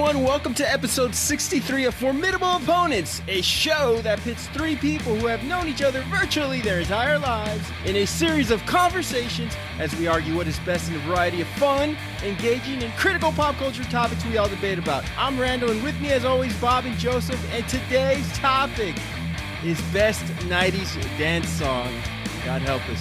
everyone. Welcome to episode 63 of Formidable Opponents, a show that pits three people who have known each other virtually their entire lives in a series of conversations as we argue what is best in a variety of fun, engaging, and critical pop culture topics we all debate about. I'm Randall, and with me as always, Bob and Joseph, and today's topic is best 90s dance song. God help us.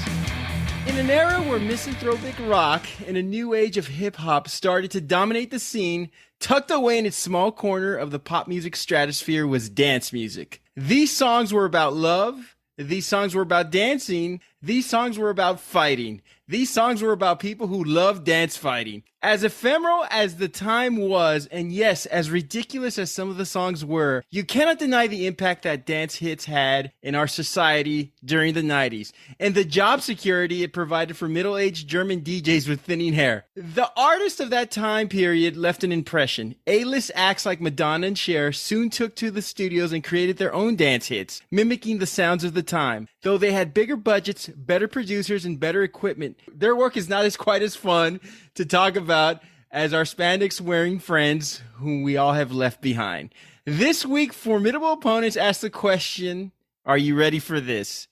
In an era where misanthropic rock and a new age of hip-hop started to dominate the scene, tucked away in its small corner of the pop music stratosphere was dance music. These songs were about love. These songs were about dancing. These songs were about fighting. These songs were about people who loved dance fighting. As ephemeral as the time was, and yes, as ridiculous as some of the songs were, you cannot deny the impact that dance hits had in our society during the 90s, and the job security it provided for middle-aged German DJs with thinning hair. The artists of that time period left an impression. A-list acts like Madonna and Cher soon took to the studios and created their own dance hits, mimicking the sounds of the time. Though they had bigger budgets, better producers, and better equipment, their work is not quite as fun to talk about as our spandex wearing friends whom we all have left behind. This week, Formidable Opponents ask the question, are you ready for this?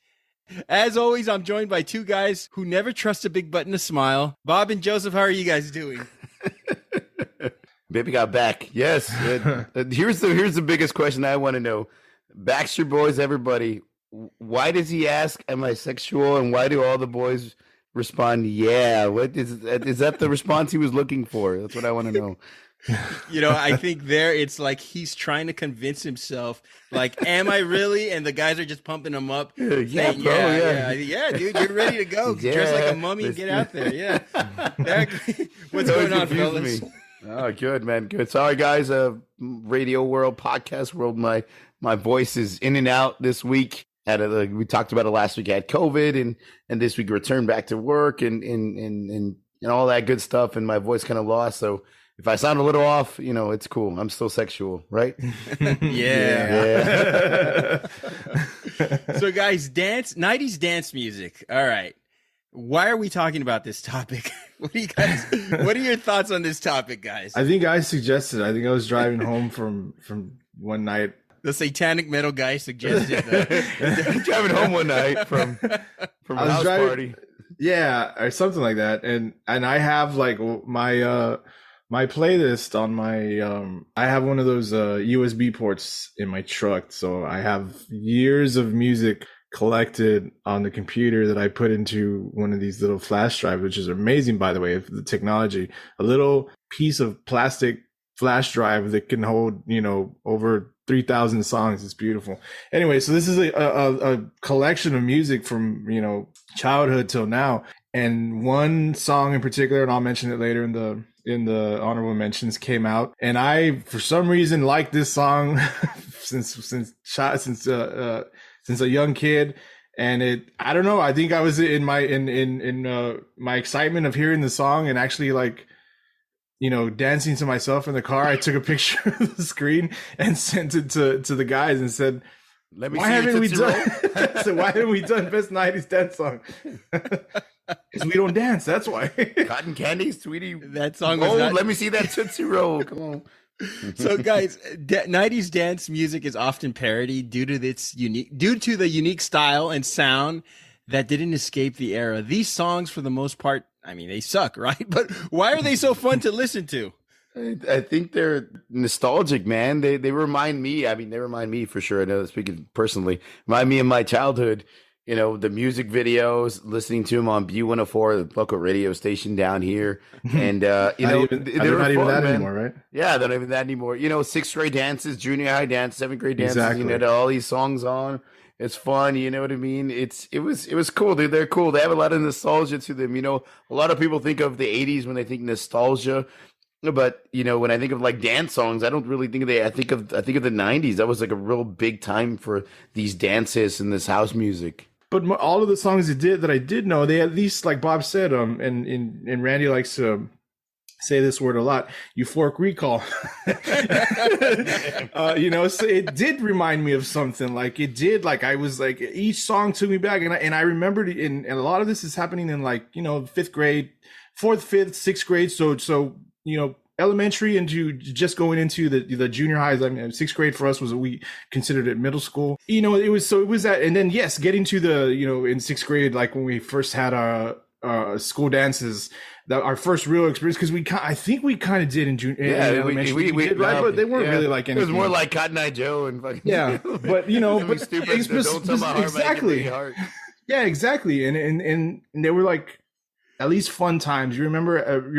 As always, I'm joined by two guys who never trust a big button to smile. Bob and Joseph, how are you guys doing? Baby got back. Yes. Here's the biggest question I want to know. Backstreet Boys, everybody, why does he ask, am I sexual? And why do all the boys respond, yeah? What is that the response he was looking for? That's what I want to know. You know, I think it's like he's trying to convince himself, like, am I really? And the guys are just pumping him up. Yeah, saying, bro, yeah, dude, you're ready to go. Yeah, dress like a mummy and get out there. Yeah. What's going on, fellas? Oh, good, man. Good. Sorry, guys. Radio world, podcast world. My voice is in and out this week. We talked about it last week. I had COVID, and this week returned back to work and all that good stuff. And my voice kind of lost. So if I sound a little off, it's cool. I'm still sexual, right? Yeah. So, guys, 90s dance music. All right. Why are we talking about this topic? What are your thoughts on this topic, guys? I think I suggested. I think I was driving home from one night. The satanic metal guy suggested that. Driving home one night from a house party. Yeah, or something like that. And I have like my playlist on my I have one of those USB ports in my truck. So I have years of music collected on the computer that I put into one of these little flash drives, which is amazing, by the way, the technology. A little piece of plastic flash drive that can hold, over 3,000 songs. It's beautiful. Anyway, so this is a collection of music from, childhood till now. And one song in particular, and I'll mention it later in the honorable mentions, came out. And I, for some reason, like this song since a young kid. And I don't know, I think I was in my excitement of hearing the song and actually dancing to myself in the car. I took a picture of the screen and sent it to the guys and said, why haven't we done best 90s dance song? Because we don't dance, that's why. Cotton Candy, sweetie. That song was let me see that Tootsie Roll. Come on. So, guys, 90s dance music is often parodied due to the unique style and sound that didn't escape the era. These songs, for the most part, I mean, they suck, right? But why are they so fun to listen to? I think they're nostalgic, man. They remind me. I mean, they remind me for sure. I know, speaking personally, remind me of my childhood. The music videos, listening to them on B104, the local radio station down here. And, they're not even that anymore, right? Yeah, they're not even that anymore. 6th grade dances, junior high dance, 7th grade dances, exactly. All these songs on. It's fun, you know what I mean? It was cool, dude. They're cool. They have a lot of nostalgia to them. A lot of people think of the 80s when they think nostalgia. But, when I think of like dance songs, I don't really think of I think of the 90s. That was like a real big time for these dances and this house music. But all of the songs that I did know, they at least, like Bob said, and Randy likes to say this word a lot, euphoric recall. So it did remind me of something. Like it did, like I was like, each song took me back, and I remembered and a lot of this is happening in 5th grade, 4th, 5th, 6th grade. So elementary into just going into the junior highs. I mean, sixth grade for us was we considered it middle school. It was that, and then yes, getting to the in sixth grade, like when we first had our school dances, our first real experience, because I think we kind of did in junior. Yeah, in elementary, we did, right, but they weren't really like anything. It was more like Cotton Eye Joe and fucking but but stupid. Exactly. Yeah, exactly, and they were like. At least fun times. You remember? And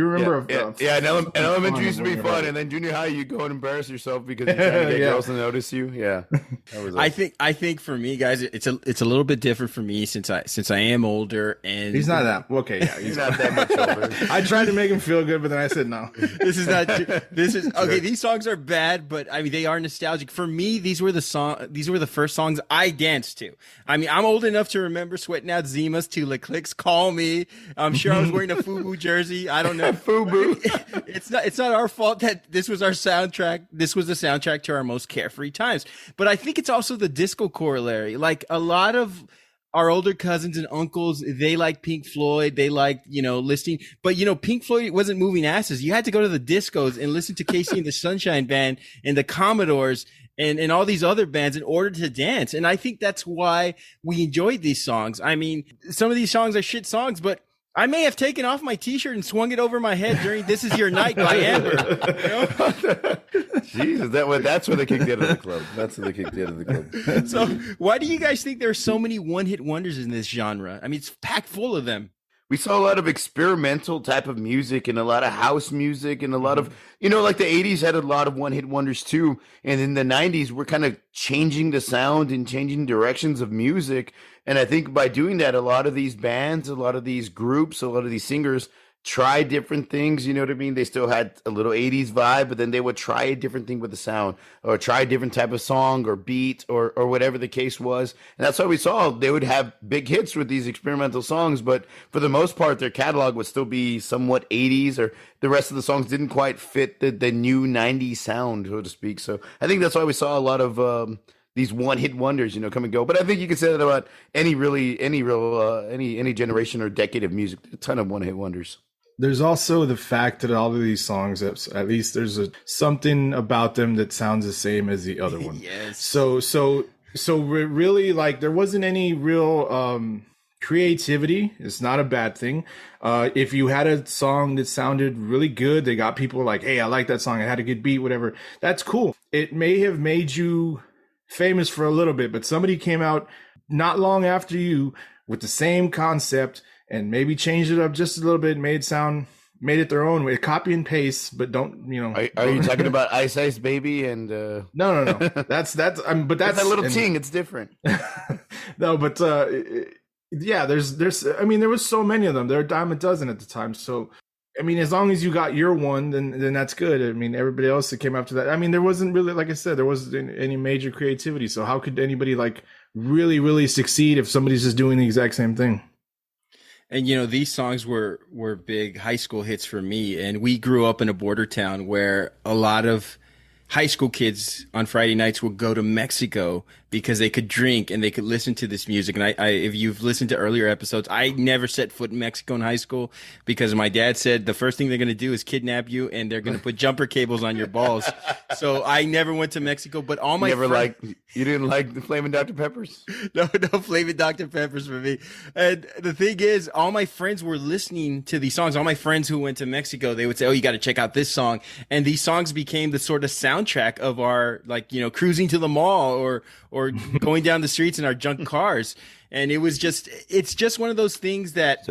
elementary used to be fun, and then junior high, you go and embarrass yourself because you're trying to get girls to notice you. Yeah, that was I think for me, guys, it's a little bit different for me since I am older, and he's not that okay. Yeah, he's not that much older. I tried to make him feel good, but then I said no. This is not. This is okay. These songs are bad, but I mean they are nostalgic for me. These were the first songs I danced to. I mean, I'm old enough to remember sweating out Zimas to La Clique's "Call Me." I'm sure I was wearing a FUBU jersey. I don't know. FUBU. It's not our fault that this was our soundtrack. This was the soundtrack to our most carefree times. But I think it's also the disco corollary. Like a lot of our older cousins and uncles, they like Pink Floyd. They like, listening. But, Pink Floyd wasn't moving asses. You had to go to the discos and listen to Casey and the Sunshine Band and the Commodores and all these other bands in order to dance. And I think that's why we enjoyed these songs. I mean, some of these songs are shit songs, but I may have taken off my t-shirt and swung it over my head during "This Is Your Night" by Amber. Jesus, that's where they kicked out of the club. That's where they kicked out of the club. So why do you guys think there are so many one-hit wonders in this genre? I mean, it's packed full of them. We saw a lot of experimental type of music and a lot of house music and a lot of, like the 80s had a lot of one-hit wonders too. And in the 90s, we're kind of changing the sound and changing directions of music. And I think by doing that, a lot of these bands, a lot of these groups, a lot of these singers try different things. You know what I mean? They still had a little 80s vibe, but then they would try a different thing with the sound or try a different type of song or beat or whatever the case was. And that's why we saw they would have big hits with these experimental songs. But for the most part, their catalog would still be somewhat 80s, or the rest of the songs didn't quite fit the new 90s sound, so to speak. So I think that's why we saw a lot of these one-hit wonders, come and go. But I think you could say that about any generation or decade of music. A ton of one-hit wonders. There's also the fact that all of these songs, at least there's something about them that sounds the same as the other one. Yes. So really, like, there wasn't any real creativity. It's not a bad thing. If you had a song that sounded really good, they got people like, hey, I like that song. It had a good beat, whatever. That's cool. It may have made you famous for a little bit, but somebody came out not long after you with the same concept and maybe changed it up just a little bit, made it their own way, copy and paste, but don't. Are you talking about Ice Ice Baby and? No. That's but that's that little ting. It's different. No, but yeah, there's. I mean, there was so many of them. There were a dime a dozen at the time. So, I mean, as long as you got your one, then that's good. I mean, everybody else that came after that. I mean, there wasn't really, like I said, there wasn't any major creativity. So how could anybody like really, really succeed if somebody's just doing the exact same thing? And, these songs were big high school hits for me. And we grew up in a border town where a lot of high school kids on Friday nights would go to Mexico because they could drink and they could listen to this music. And I if you've listened to earlier episodes, I never set foot in Mexico in high school because my dad said the first thing they're going to do is kidnap you and they're going to put jumper cables on your balls. So I never went to Mexico, but all my you didn't like the Flamin' Dr. Peppers? No Flamin' Dr. Peppers for me. And the thing is, all my friends were listening to these songs. All my friends who went to Mexico, they would say, oh, you got to check out this song. And these songs became the sort of soundtrack of our, cruising to the mall or going down the streets in our junk cars. And it's just one of those things that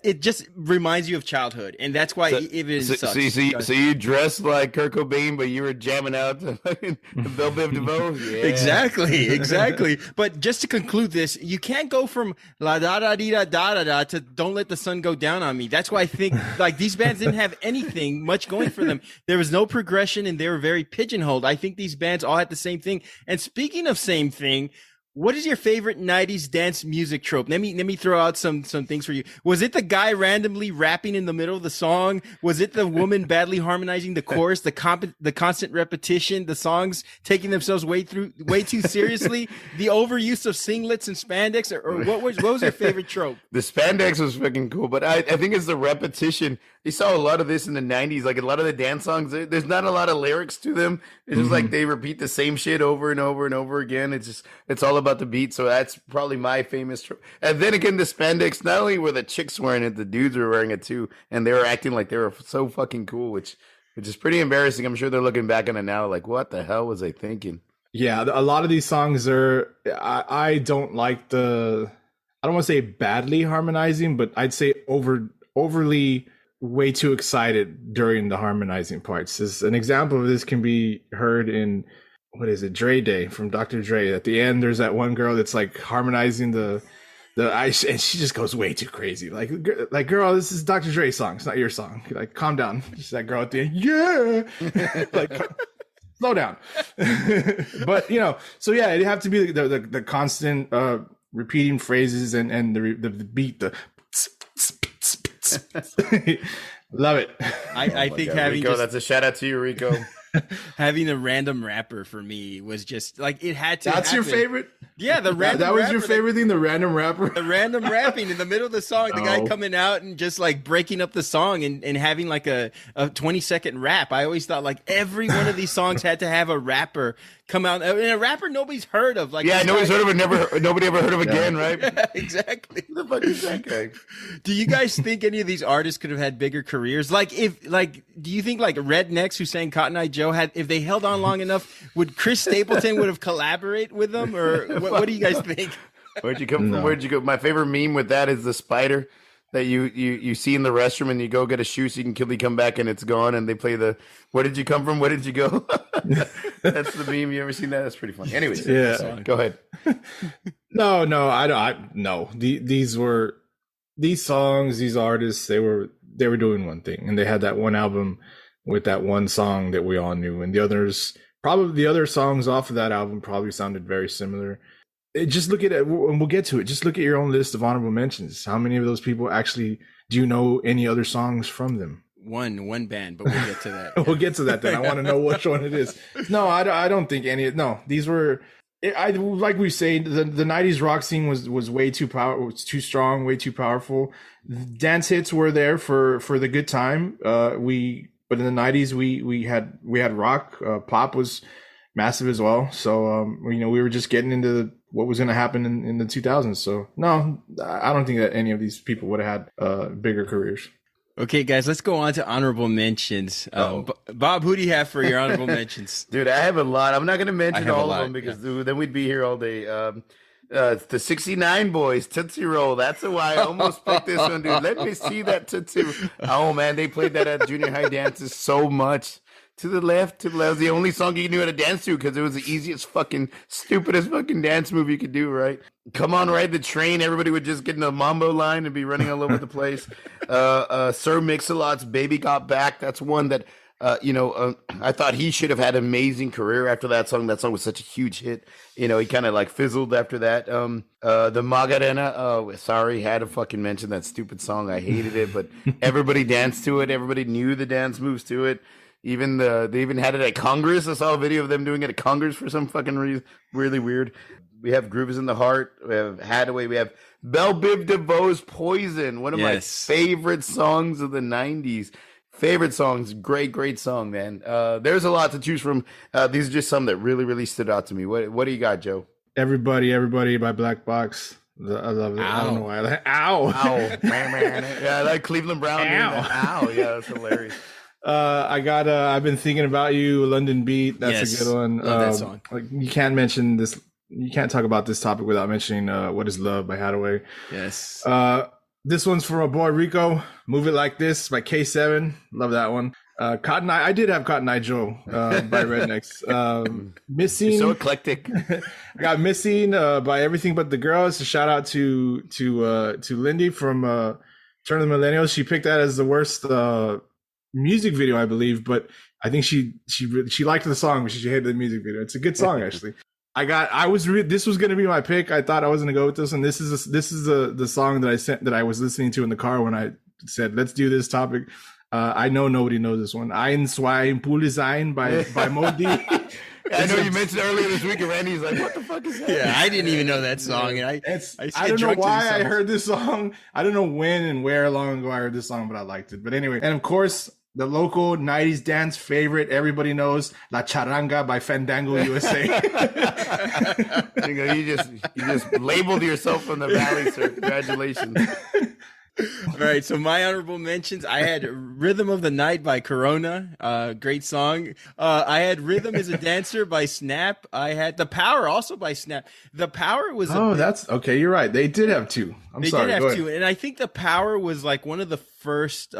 it just reminds you of childhood. And that's why it sucks. So you dressed like Kurt Cobain, but you were jamming out to Belle Biv DeVoe? Yeah. Exactly. But just to conclude this, you can't go from la da da dee da da da da to Don't Let the Sun Go Down on Me. That's why I think these bands didn't have anything much going for them. There was no progression and they were very pigeonholed. I think these bands all had the same thing. And speaking of same thing, What is your favorite '90s dance music trope? Let me throw out some things for you. Was it the guy randomly rapping in the middle of the song? Was it the woman badly harmonizing the chorus? The constant repetition? The songs taking themselves way too seriously? The overuse of singlets and spandex? Or what was your favorite trope? The spandex was fucking cool, but I think it's the repetition. You saw a lot of this in the 90s. Like a lot of the dance songs, there's not a lot of lyrics to them. It's just like they repeat the same shit over and over and over again. It's all about the beat. So that's probably my famous trope. And then again, the spandex, not only were the chicks wearing it, the dudes were wearing it too. And they were acting like they were so fucking cool, which is pretty embarrassing. I'm sure they're looking back on it now like, what the hell was I thinking? Yeah, a lot of these songs are, I don't like I don't want to say badly harmonizing, but I'd say overly way too excited during the harmonizing parts. An example of this can be heard in, what is it, Dre Day from Dr. Dre. At the end, there's that one girl that's like harmonizing the ice, and she just goes way too crazy. Like, girl, this is Dr. Dre's song. It's not your song. Like, calm down. Just that girl at the end, yeah. Like, slow down. But so yeah, it'd have to be the constant repeating phrases and the beat, the love it. I think God, having Rico, that's a shout out to you, Rico. Having a random rapper for me was just like it had to. That's happen. your favorite? Yeah, the random. That was rapper, your favorite thing, the random rapper. The random rapping in the middle of the song, the guy coming out and just like breaking up the song and having like a 20-second rap. I always thought like every one of these songs had to have a rapper come out, and a rapper nobody's heard of. Like, yeah, nobody's heard of it. Nobody ever heard of again, right? Yeah, exactly. Who the fuck is that guy? Do you guys think any of these artists could have had bigger careers? Do you think like Rednecks who sang Cotton Eye Joe if they held on long enough, would Chris Stapleton would have collaborated with them, or what do you guys think? Where'd you come from? Where'd you go? My favorite meme with that is the spider that you see in the restroom, and you go get a shoe so you can come back and it's gone, and they play the "Where did you come from? Where did you go?" That's the meme. You ever seen that? That's pretty funny. Anyways, yeah. Go ahead. No, I don't. No, these songs, these artists, they were doing one thing, and they had that one album with that one song that we all knew, and the other songs off of that album probably sounded very similar. Just look at it, and we'll get to it. Just look at your own list of honorable mentions. How many of those people actually do you know any other songs from them? One band, but we'll get to that. We'll get to that then. I want to know which one it is. No, I don't think any. No, these were. Like we say, the 90s rock scene was way too too strong, way too powerful. Dance hits were there for the good time. But in the 90s we had rock. Pop was massive as well. So we were just getting into what was going to happen in the 2000s. So no, I don't think that any of these people would have had bigger careers. Okay, guys, let's go on to honorable mentions. Bob, who do you have for your honorable mentions? Dude, I have a lot. I'm not going to mention all of them because then we'd be here all day. The 69 Boys, Tootsie Roll. That's why I almost picked this one, dude. Let me see that Tootsie. Oh, man, they played that at junior high dances so much. To the left. It was the only song you knew how to dance to because it was the easiest fucking, stupidest fucking dance move you could do, right? Come on, ride the train. Everybody would just get in a mambo line and be running all over the place. Sir Mix-a-Lot's Baby Got Back. That's one that, I thought he should have had an amazing career after that song. That song was such a huge hit. He kind of like fizzled after that. The Magarena, sorry, had to fucking mention that stupid song. I hated it, but everybody danced to it. Everybody knew the dance moves to it. They even had it at Congress. I saw a video of them doing it at Congress for some fucking reason. Really weird. We have Grooves in the Heart. We have Hadaway. We have Belle Biv DeVoe's Poison. One of my favorite songs of the 90s. Favorite songs. Great song, man. There's a lot to choose from. These are just some that really, really stood out to me. What do you got, Joe? Everybody by Black Box. I love it. Ow. I don't know why. Ow. Yeah, I like Cleveland Brown. Ow. Yeah, that's hilarious. I've been thinking about you, London Beat. That's a good one. Love that song. Like you can't mention this. You can't talk about this topic without mentioning "What Is Love" by Hadaway. Yes. This one's for my boy Rico. "Move It Like This" by K7. Love that one. Cotton Eye. I did have Cotton Eye Joe by Rednecks. Missing. You're so eclectic. I got Missing by Everything But the Girls. A shout out to Lindy from Turn of the Millennials. She picked that as the worst music video, I believe, but I think she liked the song, but she hated the music video. It's a good song, actually. This was gonna be my pick. I thought I was gonna go with this, and this is the song that I was listening to in the car when I said let's do this topic. I know nobody knows this one. Ein, zwei, Impulse sein by Modi. I know you mentioned earlier this week, and Randy's like, "What the fuck is that?" Yeah, I didn't even know that song, and I don't know why I heard this song. I don't know when and where long ago I heard this song, but I liked it. But anyway, and of course, the local '90s dance favorite everybody knows, La Charanga by Fandango USA. You just labeled yourself from the valley, sir. Congratulations. All right, so my honorable mentions, I had Rhythm of the Night by Corona, great song. I had Rhythm is a Dancer by Snap. I had The Power also by Snap. The Power was that's okay, you're right. They did have two. They did have two, and I think The Power was like one of the first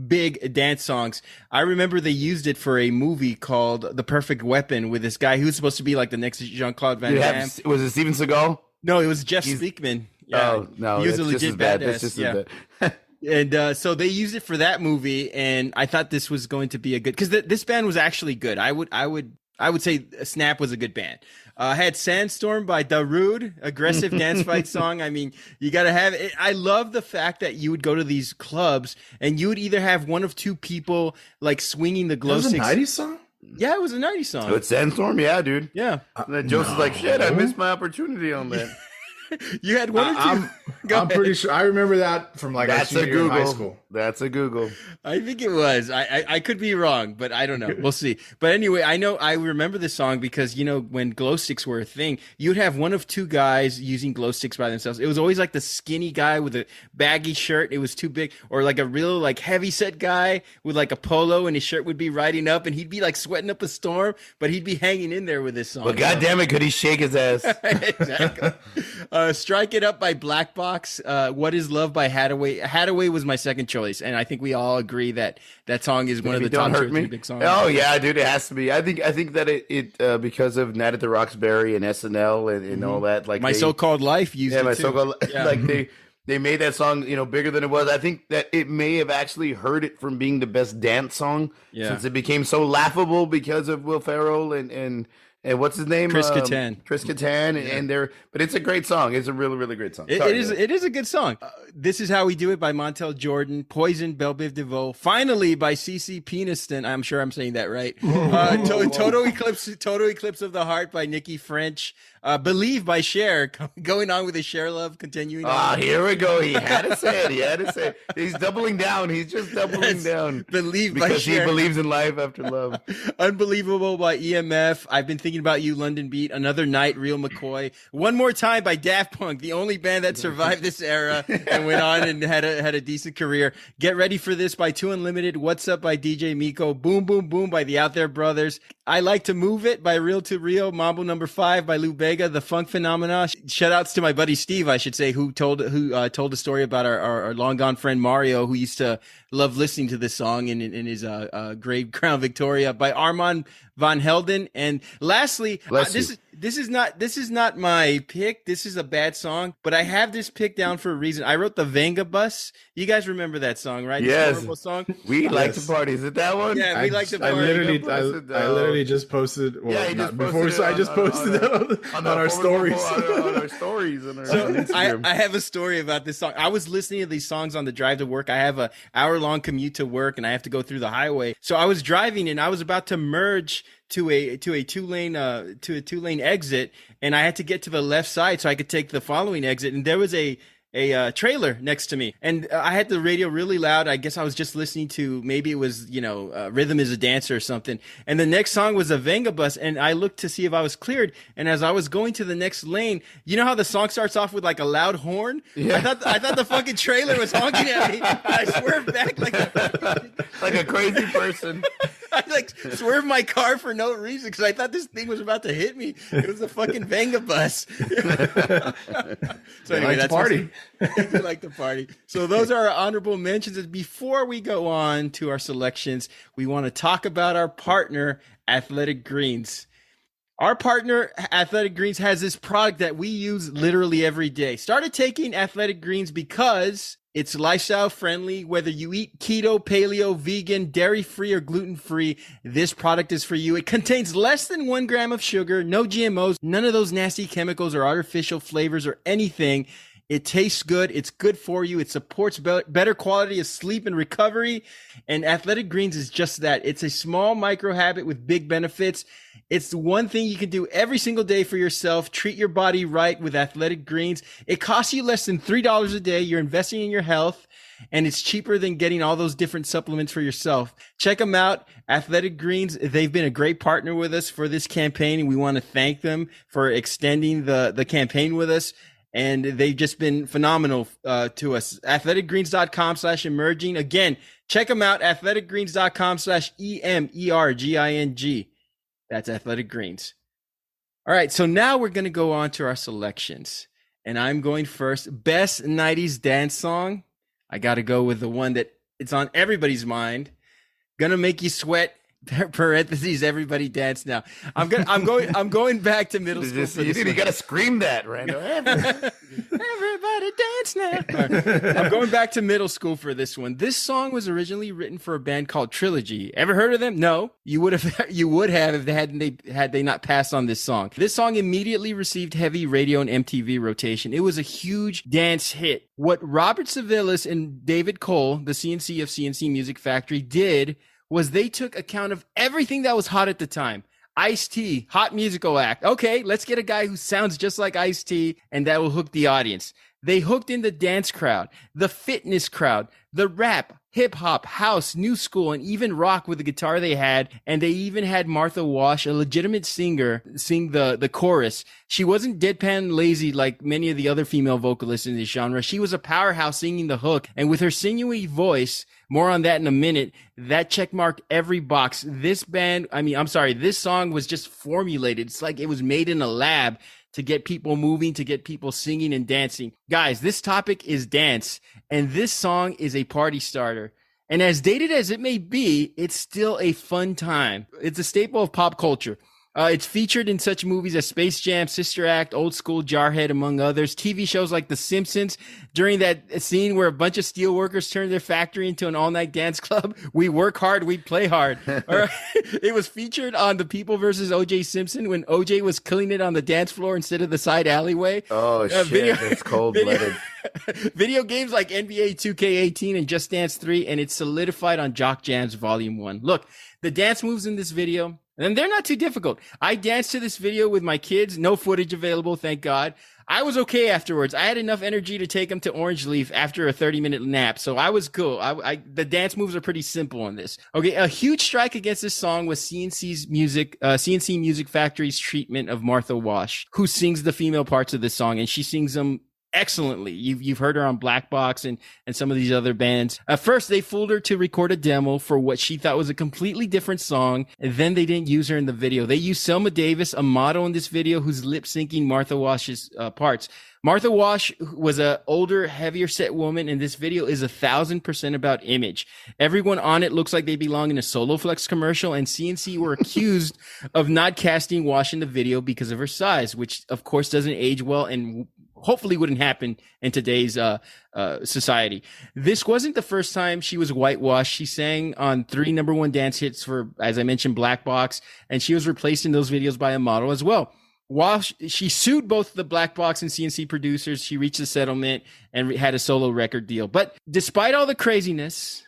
big dance songs. I remember they used it for a movie called The Perfect Weapon with this guy who's supposed to be like the next Jean-Claude Van Damme. Was it Steven Seagal? No, it was Jeff Speakman. Yeah. Oh, no, he was a that's legit just as bad. badass. That's just as bad. And so they used it for that movie, and I thought this was going to be a good, because this band was actually good. I would say Snap was a good band. I had Sandstorm by Darude, aggressive dance fight song. I mean, you got to have it. I love the fact that you would go to these clubs and you would either have one of two people like swinging the glow sticks. Was it a 90s song? Yeah, it was a 90s song. With Sandstorm, yeah, dude. Yeah. And then Joseph's like, shit, I missed my opportunity on that. You had one or two. I'm pretty sure I remember that from like That's a senior year in high Google. school. That's a Google. I think it was. I could be wrong, but I don't know. We'll see. But anyway, I remember this song because, you know, when glow sticks were a thing, you'd have one of two guys using glow sticks by themselves. It was always like the skinny guy with a baggy shirt. It was too big, or like a real like heavy set guy with like a polo and his shirt would be riding up and he'd be like sweating up a storm, but he'd be hanging in there with this song. But goddamn it, could he shake his ass? Exactly. Strike It Up by Black Box. What Is Love by Hadaway. Hadaway was my second choice, and I think we all agree that that song is one of the top 2 or 3 big songs. Oh yeah, dude, it has to be. I think that it because of Night at the Roxbury and SNL and all that. Like My So-Called Life used it my too. so-called like they made that song, you know, bigger than it was. I think that it may have actually hurt it from being the best dance song since it became so laughable because of Will Ferrell and what's his name? Chris Kattan. Chris Kattan, and but it's a great song. It's a really, really great song. It is a good song. This Is How We Do It by Montel Jordan. Poison, Belle Biv DeVoe. Finally by CeCe Peniston. I'm sure I'm saying that right. Total Eclipse of the Heart by Nikki French. Believe by Cher. Going on with his Cher love, continuing on. Here we go. He had to say it. He's doubling down. He's just doubling down. Believe by because Cher. he believes in life after love. Unbelievable by EMF. I've Been Thinking About You, London Beat. Another Night, Real McCoy. One More Time by Daft Punk, the only band that survived this era and went on and had a decent career. Get Ready for This by Two Unlimited. What's Up by DJ Miko. Boom Boom Boom by the Out There Brothers. I Like to Move It by Real to Rio. Mambo Number 5 by Lou Bega. The Funk Phenomena. Shout outs to my buddy Steve, I should say, who told a story about our long gone friend Mario, who used to love listening to this song in his grave Crown Victoria by Armand Van Helden. And lastly, this is not my pick. This is a bad song, but I have this pick down for a reason. I wrote the Venga Bus. You guys remember that song, right? Yes. Horrible song. We like to party. Is it that one? Yeah, we like to party. I literally just posted. Well, yeah, just posted I just posted that on our stories. On our stories. On Instagram. I have a story about this song. I was listening to these songs on the drive to work. I have a hour-long commute to work, and I have to go through the highway. So I was driving, and I was about to merge to a two-lane exit, and I had to get to the left side so I could take the following exit. And there was a trailer next to me, and I had the radio really loud. I guess I was just listening to, maybe it was, Rhythm is a Dancer or something. And the next song was a Venga Bus, and I looked to see if I was cleared. And as I was going to the next lane, you know how the song starts off with like a loud horn? Yeah. I thought the fucking trailer was honking at me. I swerved back like a crazy person. I swerved my car for no reason because I thought this thing was about to hit me. It was a fucking Venga Bus. So anyway, that's party. We like to party. So those are our honorable mentions. And before we go on to our selections, we want to talk about our partner, Athletic Greens. Our partner, Athletic Greens, has this product that we use literally every day. Started taking Athletic Greens because It's lifestyle friendly. Whether you eat keto, paleo, vegan, dairy free, or gluten free, this product is for you. It contains less than 1 gram of sugar, no GMOs, none of those nasty chemicals or artificial flavors or anything. It tastes good. It's good for you. It supports better quality of sleep and recovery. And Athletic Greens is just that. It's a small micro habit with big benefits. It's the one thing you can do every single day for yourself. Treat your body right with Athletic Greens. It costs you less than $3 a day. You're investing in your health, and it's cheaper than getting all those different supplements for yourself. Check them out, Athletic Greens. They've been a great partner with us for this campaign, and we want to thank them for extending the campaign with us. And they've just been phenomenal to us. athleticgreens.com/emerging. Again, check them out, athleticgreens.com/EMERGING. That's Athletic Greens. All right, so now we're going to go on to our selections. And I'm going first. Best 90s dance song. I got to go with the one that it's on everybody's mind. Gonna make you sweat. Parentheses, everybody dance now. I'm going back to middle school. You got to scream that, Rando. Everybody dance now. Right. I'm going back to middle school for this one. This song was originally written for a band called Trilogy. Ever heard of them? No. You would have if had they not passed on this song. This song immediately received heavy radio and MTV rotation. It was a huge dance hit. What Robert Savilis and David Cole, the CNC of CNC Music Factory, did was they took account of everything that was hot at the time. Ice-T, hot musical act. Okay, let's get a guy who sounds just like Ice-T, and that will hook the audience. They hooked in the dance crowd, the fitness crowd, the rap, hip-hop, house, new school, and even rock with the guitar they had. And they even had Martha Wash, a legitimate singer, sing the chorus. She wasn't deadpan lazy like many of the other female vocalists in this genre. She was a powerhouse singing the hook. And with her sinewy voice, more on that in a minute, that checkmarked every box. This song was just formulated. It's like it was made in a lab to get people moving, to get people singing and dancing. Guys, this topic is dance, and this song is a party starter. And as dated as it may be, it's still a fun time. It's a staple of pop culture. It's featured in such movies as Space Jam, Sister Act, Old School, Jarhead, among others. TV shows like The Simpsons. During that scene where a bunch of steelworkers turned their factory into an all-night dance club, we work hard, we play hard. All right. It was featured on The People versus O.J. Simpson when O.J. was killing it on the dance floor instead of the side alleyway. Oh, shit. It's cold-blooded. Video games like NBA 2K18 and Just Dance 3, and it's solidified on Jock Jams Volume 1. Look, the dance moves in this video, and they're not too difficult. I danced to this video with my kids. No footage available, thank God. I was okay afterwards. I had enough energy to take them to Orange Leaf after a 30-minute nap, so I was cool. The dance moves are pretty simple on this. Okay, a huge strike against this song was CNC Music Factory's treatment of Martha Wash, who sings the female parts of this song, and she sings them excellently. You've heard her on Black Box and some of these other bands. At first, they fooled her to record a demo for what she thought was a completely different song, and then they didn't use her in the video. They used Selma Davis, a model in this video, who's lip-syncing Martha Wash's parts. Martha Wash was an older, heavier set woman, and this video is 1,000% about image. Everyone on it looks like they belong in a Soloflex commercial, and CNC were accused of not casting Wash in the video because of her size, which of course doesn't age well and hopefully wouldn't happen in today's society. This wasn't the first time she was whitewashed. She sang on 3 #1 dance hits for, as I mentioned, Black Box, and she was replaced in those videos by a model as well. While she sued both the Black Box and CNC producers, she reached a settlement and had a solo record deal. But despite all the craziness,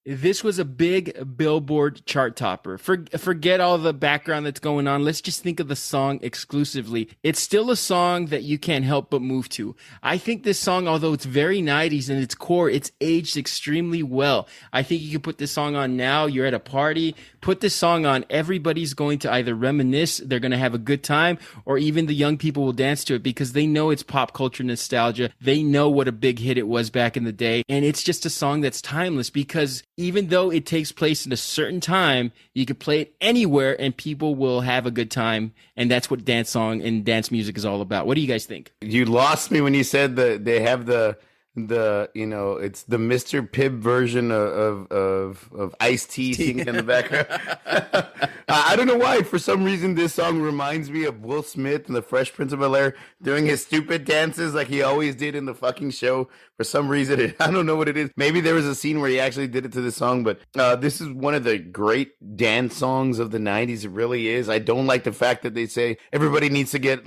this was a big Billboard chart topper. Forget all the background that's going on. Let's just think of the song exclusively. It's still a song that you can't help but move to. I think this song, although it's very 90s in its core, it's aged extremely well. I think you could put this song on now. You're at a party. Put this song on. Everybody's going to either reminisce, they're going to have a good time, or even the young people will dance to it because they know it's pop culture nostalgia. They know what a big hit it was back in the day. And it's just a song that's timeless because even though it takes place in a certain time, you can play it anywhere and people will have a good time. And that's what dance song and dance music is all about. What do you guys think? You lost me when you said that they have the it's the Mr. Pibb version of Ice-T singing in the background. I don't know why. For some reason, this song reminds me of Will Smith in The Fresh Prince of Bel-Air doing his stupid dances like he always did in the fucking show. For some reason, I don't know what it is. Maybe there was a scene where he actually did it to this song, but this is one of the great dance songs of the 90s. It really is. I don't like the fact that they say everybody needs to get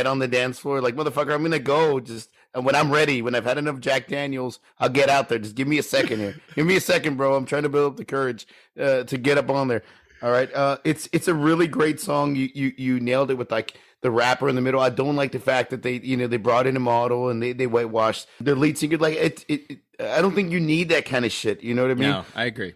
on the dance floor. Like, motherfucker, I'm going to go just... And when I'm ready, when I've had enough Jack Daniels, I'll get out there. Just give me a second here. Give me a second, bro. I'm trying to build up the courage to get up on there. All right. It's a really great song. You nailed it with like the rapper in the middle. I don't like the fact that they brought in a model and they whitewashed the lead singer. Like I don't think you need that kind of shit. You know what I mean? No, I agree.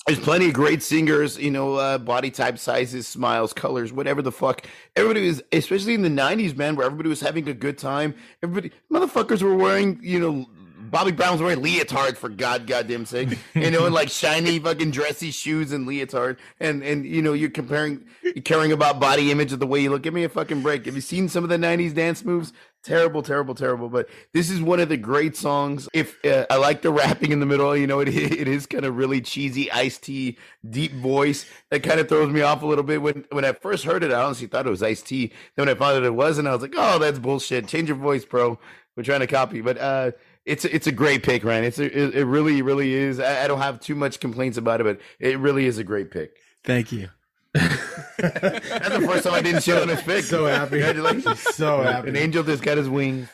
There's plenty of great singers, body type, sizes, smiles, colors, whatever the fuck. Everybody was, especially in the 90s, man, where everybody was having a good time. Motherfuckers were wearing, Bobby Brown was wearing leotard for goddamn sake, and like shiny fucking dressy shoes and leotard. And you're caring about body image of the way you look. Give me a fucking break. Have you seen some of the 90s dance moves? Terrible, terrible, terrible. But this is one of the great songs. If I like the rapping in the middle, it is kind of really cheesy Ice-T, deep voice that kind of throws me off a little bit. When I first heard it, I honestly thought it was Ice-T. Then when I found out it wasn't, I was like, oh, that's bullshit. Change your voice, bro. We're trying to copy. But it's a great pick, Ryan. It really, really is. I don't have too much complaints about it, but it really is a great pick. Thank you. That's the first time I didn't shit on his pick. So happy. Congratulations. So happy. An angel just got his wings.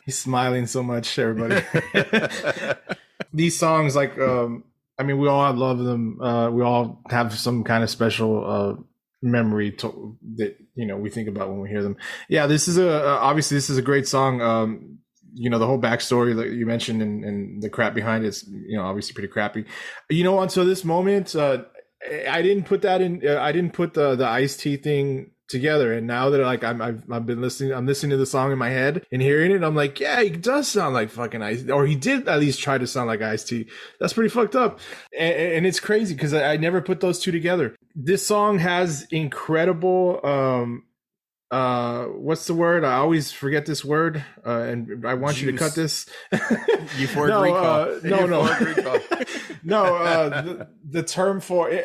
He's smiling so much, everybody. These songs, like, we all love them. We all have some kind of special memory that we think about when we hear them. Yeah, this is obviously this is a great song. The whole backstory that you mentioned and the crap behind it's obviously pretty crappy. Until this moment, I didn't put that in. I didn't put the Ice-T thing together, and now that I've been listening, I'm listening to the song in my head and hearing it. I'm like, yeah, he does sound like fucking Ice, or he did at least try to sound like Ice-T. That's pretty fucked up, and it's crazy because I never put those two together. This song has incredible. What's the word? I always forget this word, and I want you to cut this. Euphoric recall. No. The term for it,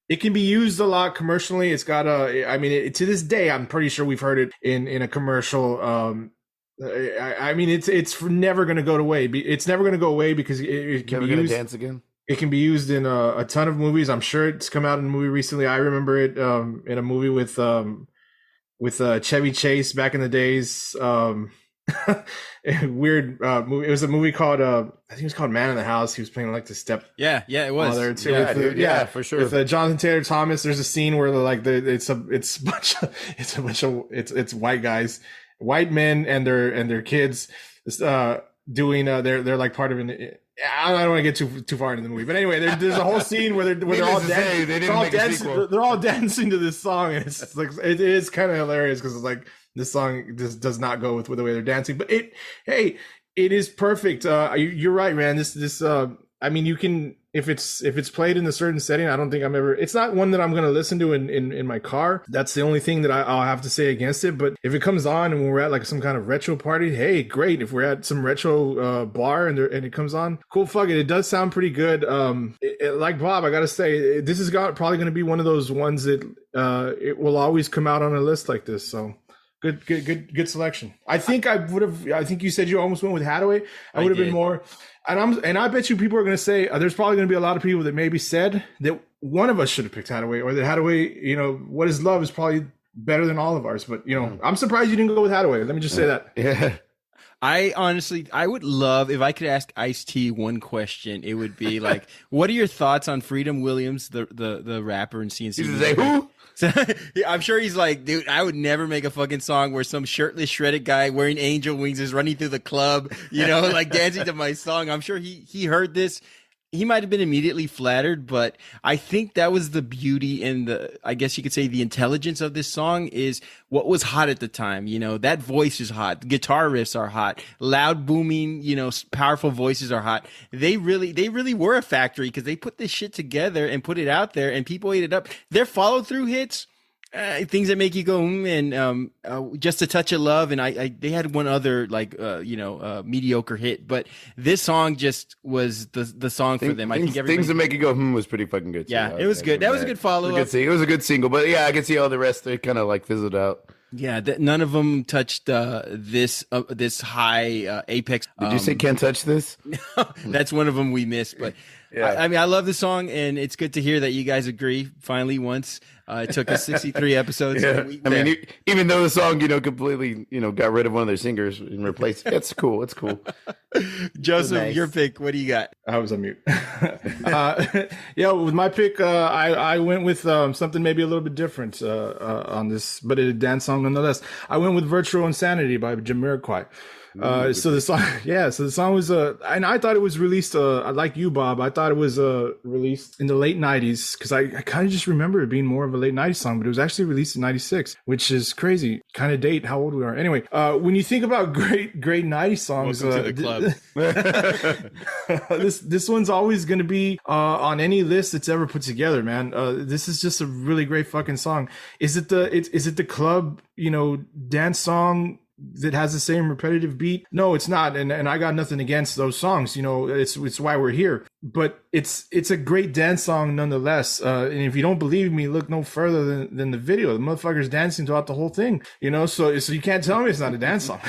it can be used a lot commercially. It's got to this day, I'm pretty sure we've heard it in a commercial. It's never going to go away. It's never going to go away because it can be used. Dance again. It can be used in a ton of movies. I'm sure it's come out in a movie recently. I remember it in a movie with Chevy Chase back in the days. Weird movie. It was a movie called I think it was called Man in the House. He was playing like the step. Yeah, it was. Mother, for sure. With Jonathan Taylor Thomas. There's a scene where it's white guys, white men and their kids doing they're like part of an. I don't want to get too far into the movie, but anyway, there's a whole scene where they're all dancing. They're all dancing to this song, and it's like it is kind of hilarious because it's like this song just does not go with the way they're dancing. But it is perfect. You're right, man. This you can if it's played in a certain setting. I don't think it's not one that I'm going to listen to in my car. That's the only thing that I'll have to say against it. But if it comes on and when we're at like some kind of retro party, hey, great. If we're at some retro bar and it comes on, cool, fuck it. It does sound pretty good. Like Bob, I got to say, this is probably going to be one of those ones that it will always come out on a list like this. So good selection. I think you said you almost went with Hathaway. I would have been more. And I bet you people are going to say there's probably going to be a lot of people that maybe said that one of us should have picked Hathaway, or that Hathaway, What Is Love is probably better than all of ours. But I'm surprised you didn't go with Hathaway. Let me just say that. Yeah. I would love if I could ask Ice-T one question. It would be like, what are your thoughts on Freedom Williams, the rapper in CNC? You say who? So, I'm sure he's like, dude, I would never make a fucking song where some shirtless, shredded guy wearing angel wings is running through the club, like dancing to my song. I'm sure he heard this. He might have been immediately flattered, but I think that was the beauty and I guess you could say the intelligence of this song is what was hot at the time. That voice is hot. Guitar riffs are hot. Loud, booming, powerful voices are hot. They really were a factory because they put this shit together and put it out there and people ate it up. Their follow through hits, Things That Make You Go and Just a Touch of Love, and they had one other mediocre hit, but this song just was the song for them. I think Things That Make You Go was pretty fucking good. Yeah, it was good. That was a good follow up. It was a good single, but yeah, I can see all the rest. They kind of like fizzled out. Yeah, none of them touched this high apex. Did you say Can't Touch This? That's one of them we missed, but yeah. I mean, I love the song, and it's good to hear that you guys agree finally once. It took us 63 episodes. Yeah. I mean, even though the song, completely, got rid of one of their singers and replaced it. It's cool. It's cool. Joseph, nice. Your pick. What do you got? I was on mute. Yeah, with my pick, I went with something maybe a little bit different on this, but a dance song nonetheless. I went with Virtual Insanity by Jamiroquai. So the song was, and I thought it was released, like you, Bob, I thought it was released in the late 90s, because I kind of just remember it being more of a late 90s song, but it was actually released in 96, which is crazy. Kind of date how old we are. Anyway, when you think about great 90s songs, welcome to the club. This one's always going to be on any list that's ever put together, man. This is just a really great fucking song. Is it the club, dance song that has the same repetitive beat? No, it's not, and I got nothing against those songs. It's why we're here. But it's a great dance song nonetheless. And if you don't believe me, look no further than the video. The motherfucker's dancing throughout the whole thing. So you can't tell me it's not a dance song.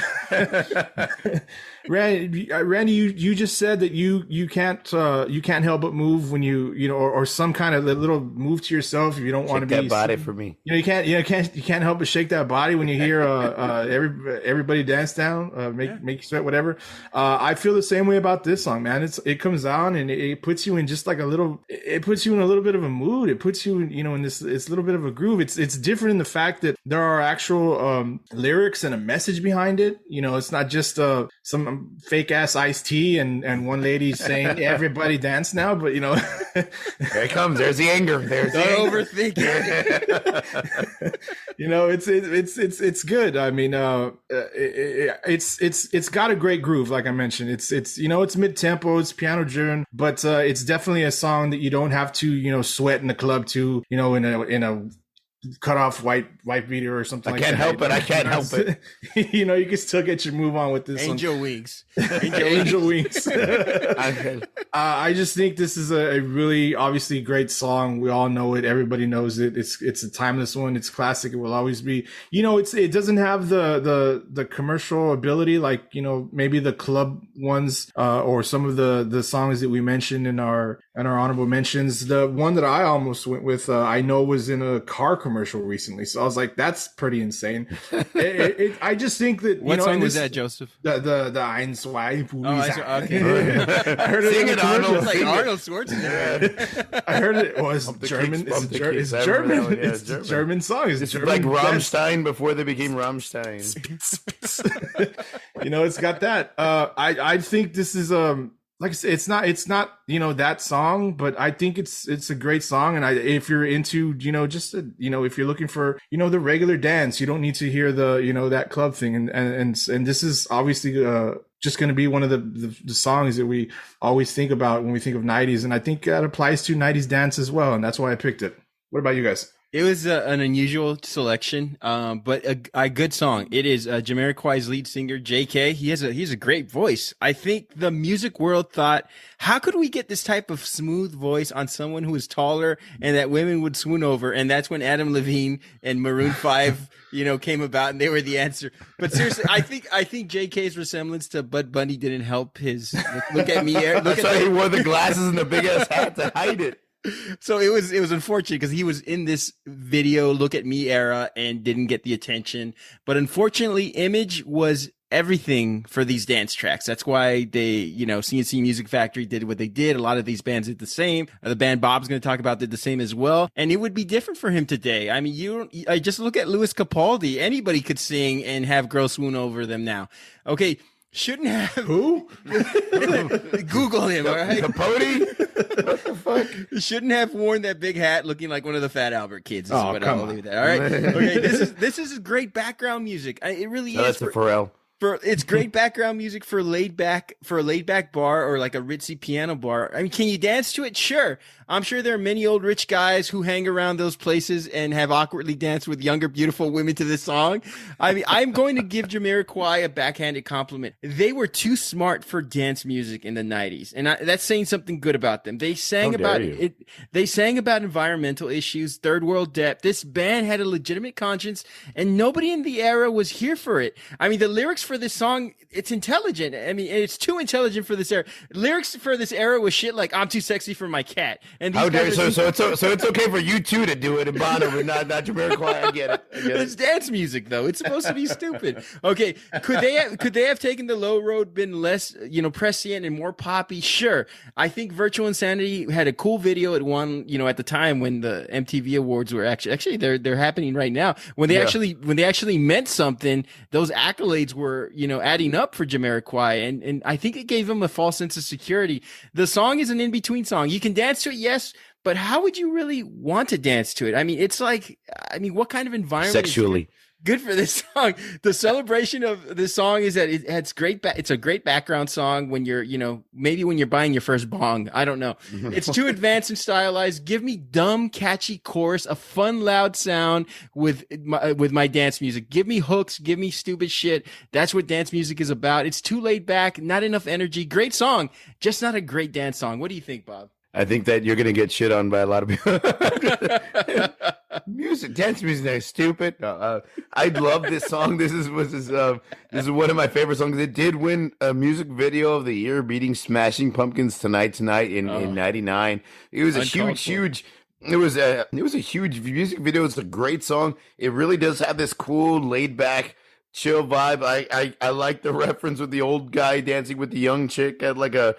Randy, you just said that you can't help but move when or some kind of little move to yourself if you don't want to be that body for me. You can't help but shake that body when you hear everybody dance down, make you sweat, whatever. I feel the same way about this song, man. It comes on and it puts you in just like it puts you in a little bit of a mood. It puts you in this little bit of a groove. It's different in the fact that there are actual lyrics and a message behind it. It's not just some fake ass iced tea and one lady saying everybody dance now, but there it comes. There's the anger. Don't overthink it. It's good. I mean, it's got a great groove, like I mentioned. It's mid tempo, it's piano driven, but it's definitely a song that you don't have to sweat in the club to in a cut off white beater or something like that. I can't help it. You can still get your move on with this Angel Wings. Angel Wings. I just think this is a really obviously great song. We all know it. Everybody knows it. It's a timeless one. It's classic. It will always be. It doesn't have the commercial ability like maybe the club ones or some of the songs that we mentioned in our honorable mentions. The one that I almost went with I know was in a car commercial recently, so I was like, that's pretty insane. I just think that what song was that, Joseph? The Ein, Zwei, okay. I heard it in the commercial. Like Arnold Schwarzenegger. I heard it was German. It's German. It's the German song. It's like Rammstein before they became Rammstein. It's got that. I think this is like I said, it's not that song, but I think it's a great song. And if you're into if you're looking for the regular dance, you don't need to hear the that club thing. And this is obviously just going to be one of the songs that we always think about when we think of 90s, and I think that applies to 90s dance as well, and that's why I picked it. What about you guys? It was an unusual selection, but a good song. It is Jamiroquai's lead singer, JK. He has a great voice. I think the music world thought, how could we get this type of smooth voice on someone who is taller and that women would swoon over? And that's when Adam Levine and Maroon 5, came about, and they were the answer. But seriously, I think JK's resemblance to Bud Bunny didn't help his look at me. That's why he wore the glasses and the big ass hat to hide it. So it was unfortunate because he was in this video Look at Me era and didn't get the attention. But unfortunately, image was everything for these dance tracks. That's why they, CNC Music Factory did what they did. A lot of these bands did the same. The band Bob's going to talk about did the same as well. And it would be different for him today. I mean, I just look at Louis Capaldi. Anybody could sing and have girls swoon over them now. Okay. Shouldn't have. Who? Google him, all right? Capote? What the fuck? Shouldn't have worn that big hat looking like one of the Fat Albert kids. I'll leave that. All right. Okay. This is great background music. It really is. That's a Pharrell. It's great background music for a laid back bar or like a ritzy piano bar. I mean, can you dance to it? Sure. I'm sure there are many old rich guys who hang around those places and have awkwardly danced with younger, beautiful women to this song. I mean, I'm going to give Jamiroquai a backhanded compliment. They were too smart for dance music in the 90s. And that's saying something good about them. They sang about it. They sang about environmental issues, third world debt. This band had a legitimate conscience and nobody in the era was here for it. I mean, the lyrics for this song, it's intelligent. I mean, it's too intelligent for this era. Lyrics for this era was shit like "I'm too sexy for my cat." And how dare so it's okay for you two to do it and Bono, but not Jamiroquai. I get it. It's dance music though. It's supposed to be stupid. Okay, could they have taken the low road, been less prescient and more poppy? Sure. I think Virtual Insanity had a cool video. It won at the time when the MTV Awards were actually they're happening right now. When they actually meant something, those accolades were adding up for Jamiroquai, and I think it gave him a false sense of security. The song is an in-between song. You can dance to it, yes, but how would you really want to dance to it? I mean, it's like, what kind of environment sexually good for this song? The celebration of this song is that it's great. It's a great background song when you're, maybe when you're buying your first bong. I don't know. It's too advanced and stylized. Give me dumb, catchy chorus, a fun, loud sound with my dance music. Give me hooks. Give me stupid shit. That's what dance music is about. It's too laid back, not enough energy. Great song, just not a great dance song. What do you think, Bob? I think that you're going to get shit on by a lot of people. Dance music is stupid. I love this song. This is one of my favorite songs. It did win a music video of the year, beating Smashing Pumpkins' Tonight in '99. It was a huge. It was a huge music video. It's a great song. It really does have this cool, laid back, chill vibe. I like the reference with the old guy dancing with the young chick at like a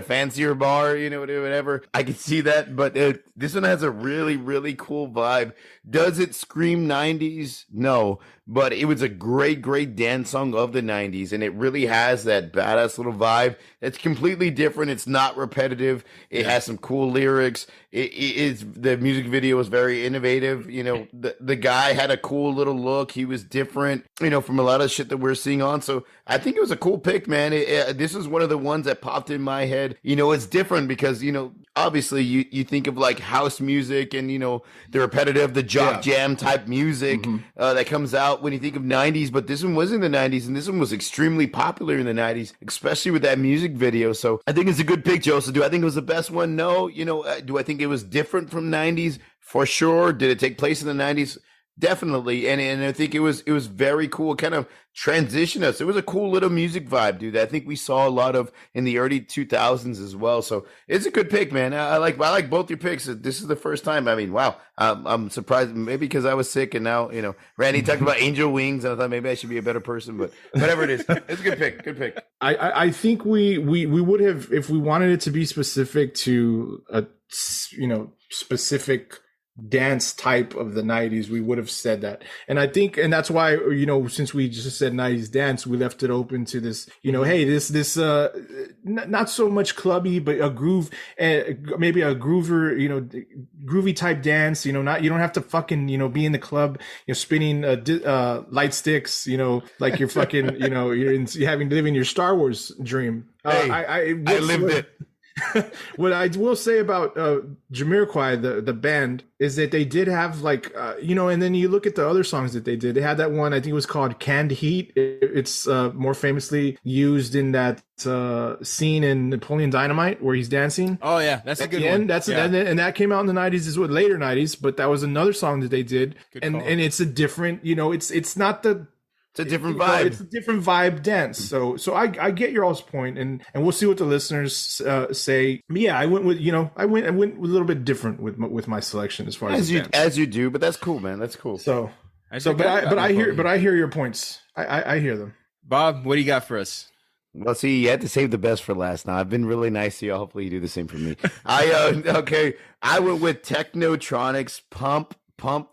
fancier bar, whatever. I can see that, but this one has a really, really cool vibe. Does it scream 90s? No, but it was a great dance song of the 90s, and it really has that badass little vibe. It's completely different. It's not repetitive. It has some cool lyrics. The music video was very innovative. The guy had a cool little look. He was different, from a lot of shit that we're seeing on. So I think it was a cool pick, man. This is one of the ones that popped in my head. It's different because, obviously you think of like house music and, the repetitive, the jock jam type music that comes out when you think of 90s. But this one was in the 90s, and this one was extremely popular in the 90s, especially with that music video. So I think it's a good pick, Joseph. Do I think it was the best one? No. Do I think it was different from 90s? For sure. Did it take place in the 90s? Definitely. And I think it was very cool. It kind of transitioned us. It was a cool little music vibe, dude, that I think we saw a lot of in the early 2000s as well. So it's a good pick, man. I like both your picks. This is the first time. I mean, wow. I'm surprised, maybe because I was sick and now, Randy talked about angel wings and I thought maybe I should be a better person, but whatever it is, it's a good pick. Good pick. I think we would have, if we wanted it to be specific to a, specific dance type of the 90s, we would have said that. And I think, and that's why, since we just said 90s dance, we left it open to this, hey, this not so much clubby, but a groove, maybe a groover, groovy type dance, you don't have to fucking, be in the club, spinning, light sticks, like you're fucking, you're living your Star Wars dream. Hey, I lived it. What I will say about Jamiroquai, the band, is that they did have and then you look at the other songs that they did. They had that one, I think it was called Canned Heat. It's more famously used in that scene in Napoleon Dynamite where he's dancing. Oh yeah, that's a good one. And that came out in the 90s, is what, later 90s, but that was another song that they did. And it's a different, it's not the, it's a different vibe. It's a different vibe dance. So I get your all's point, and we'll see what the listeners say. But yeah, I went with I went a little bit different with my selection as far as you do. But that's cool, man. That's cool. I hear your points. I hear them. Bob, what do you got for us? Well, see, you had to save the best for last. Now I've been really nice to you. Hopefully, you do the same for me. I went with Technotronics, Pump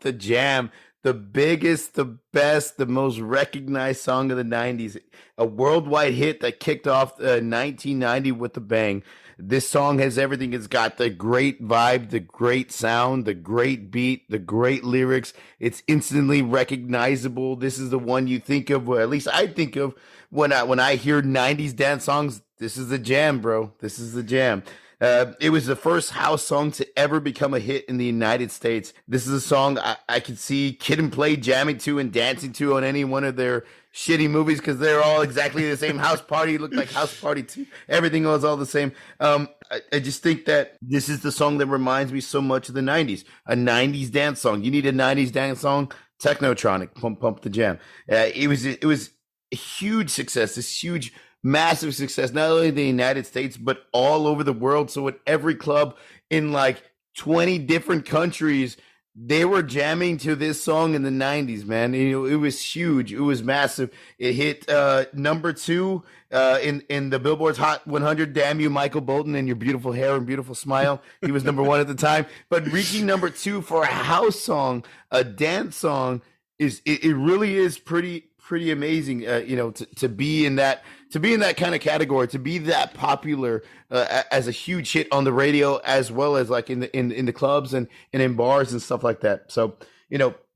the Jam. the biggest, the best, the most recognized song of the 90s, a worldwide hit that kicked off 1990 with a bang. This song has everything. It's got the great vibe, the great sound, the great beat, the great lyrics. It's instantly recognizable. This is the one you think of, or at least I think of when I hear 90s dance songs. This is the jam, bro. This is the jam. It was the first house song to ever become a hit in the United States. This is a song I could see Kid and Play jamming to and dancing to on any one of their shitty movies because they're all exactly the same. House Party looked like House Party 2. Everything was all the same. I just think that this is the song that reminds me so much of the 90s. A 90s dance song. You need a 90s dance song? Technotronic. Pump the Jam. It was a huge success. This huge massive success, not only in the United States, but all over the world. So at every club in like 20 different countries, they were jamming to this song in the 90s, man. It was huge. It was massive. It hit number 2 in the Billboard's Hot 100. Damn you, Michael Bolton, and your beautiful hair and beautiful smile. He was number 1 at the time. But reaching number 2 for a house song, a dance song, it really is pretty amazing. To be in that kind of category, to be that popular as a huge hit on the radio, as well as like in the clubs and in bars and stuff like that. So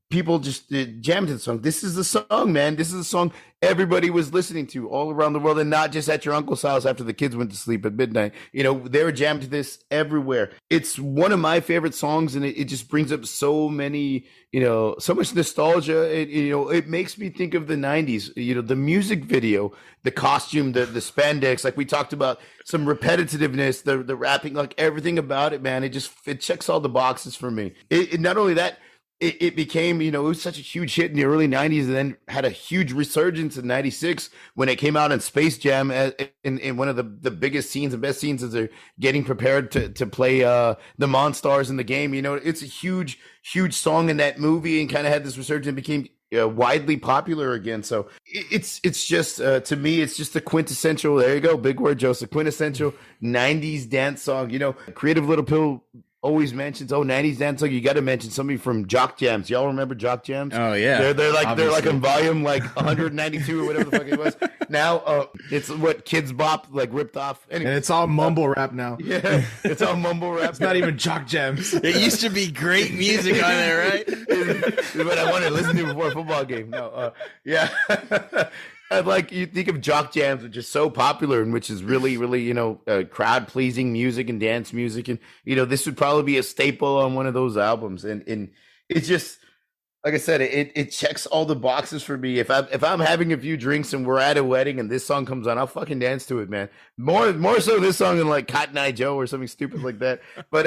people just jammed to the song. This is the song, man. This is the song everybody was listening to all around the world, and not just at your uncle's house after the kids went to sleep at midnight. They were jammed to this everywhere. It's one of my favorite songs, and it just brings up so many, so much nostalgia. It makes me think of the 90s, the music video, the costume, the spandex, like we talked about, some repetitiveness, the rapping, like everything about it, man. It checks all the boxes for me. Not only that, it became, it was such a huge hit in the early 90s, and then had a huge resurgence in 96 when it came out in Space Jam in one of the biggest scenes and best scenes as they're getting prepared to play the Monstars in the game. It's a huge song in that movie, and kind of had this resurgence and became widely popular again. So it's just, to me, it's just a quintessential, there you go, big word, Joseph, quintessential 90s dance song. Creative Little Pill always mentions, 90s dance song, you got to mention somebody from Jock Jams. Y'all remember Jock Jams? Oh yeah, they're like on volume like 192 or whatever the fuck it was. Now it's what Kids Bop like ripped off. Anyway, and it's all mumble rap now. Yeah, it's all mumble rap. It's not even Jock Jams. It used to be great music on there, right? It's what I wanted to listen to before a football game. No, yeah. Like, you think of Jock Jams, which is so popular and which is really, really, crowd pleasing music and dance music. And, this would probably be a staple on one of those albums. And it's just, like I said, it checks all the boxes for me. If I'm having a few drinks and we're at a wedding and this song comes on, I'll fucking dance to it, man. More so this song than like Cotton Eye Joe or something stupid like that. But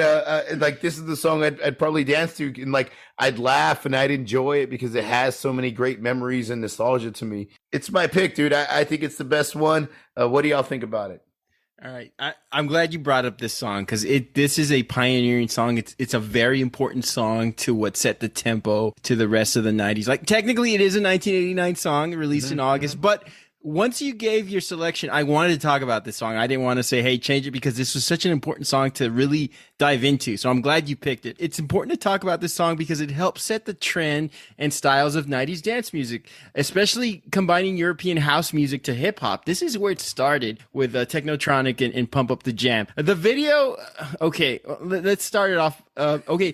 like, this is the song I'd probably dance to, and like I'd laugh and I'd enjoy it because it has so many great memories and nostalgia to me. It's my pick, dude. I think it's the best one. What do y'all think about it? All right. I'm glad you brought up this song because this is a pioneering song. It's a very important song to what set the tempo to the rest of the 90s. Like, technically, it is a 1989 song released in August, but once you gave your selection, I wanted to talk about this song. I didn't want to say, hey, change it, because this was such an important song to really dive into. So I'm glad you picked it. It's important to talk about this song because it helps set the trend and styles of 90s dance music, especially combining European house music to hip hop. This is where it started with Technotronic and Pump Up the Jam. The video, okay, let's start it off. Okay,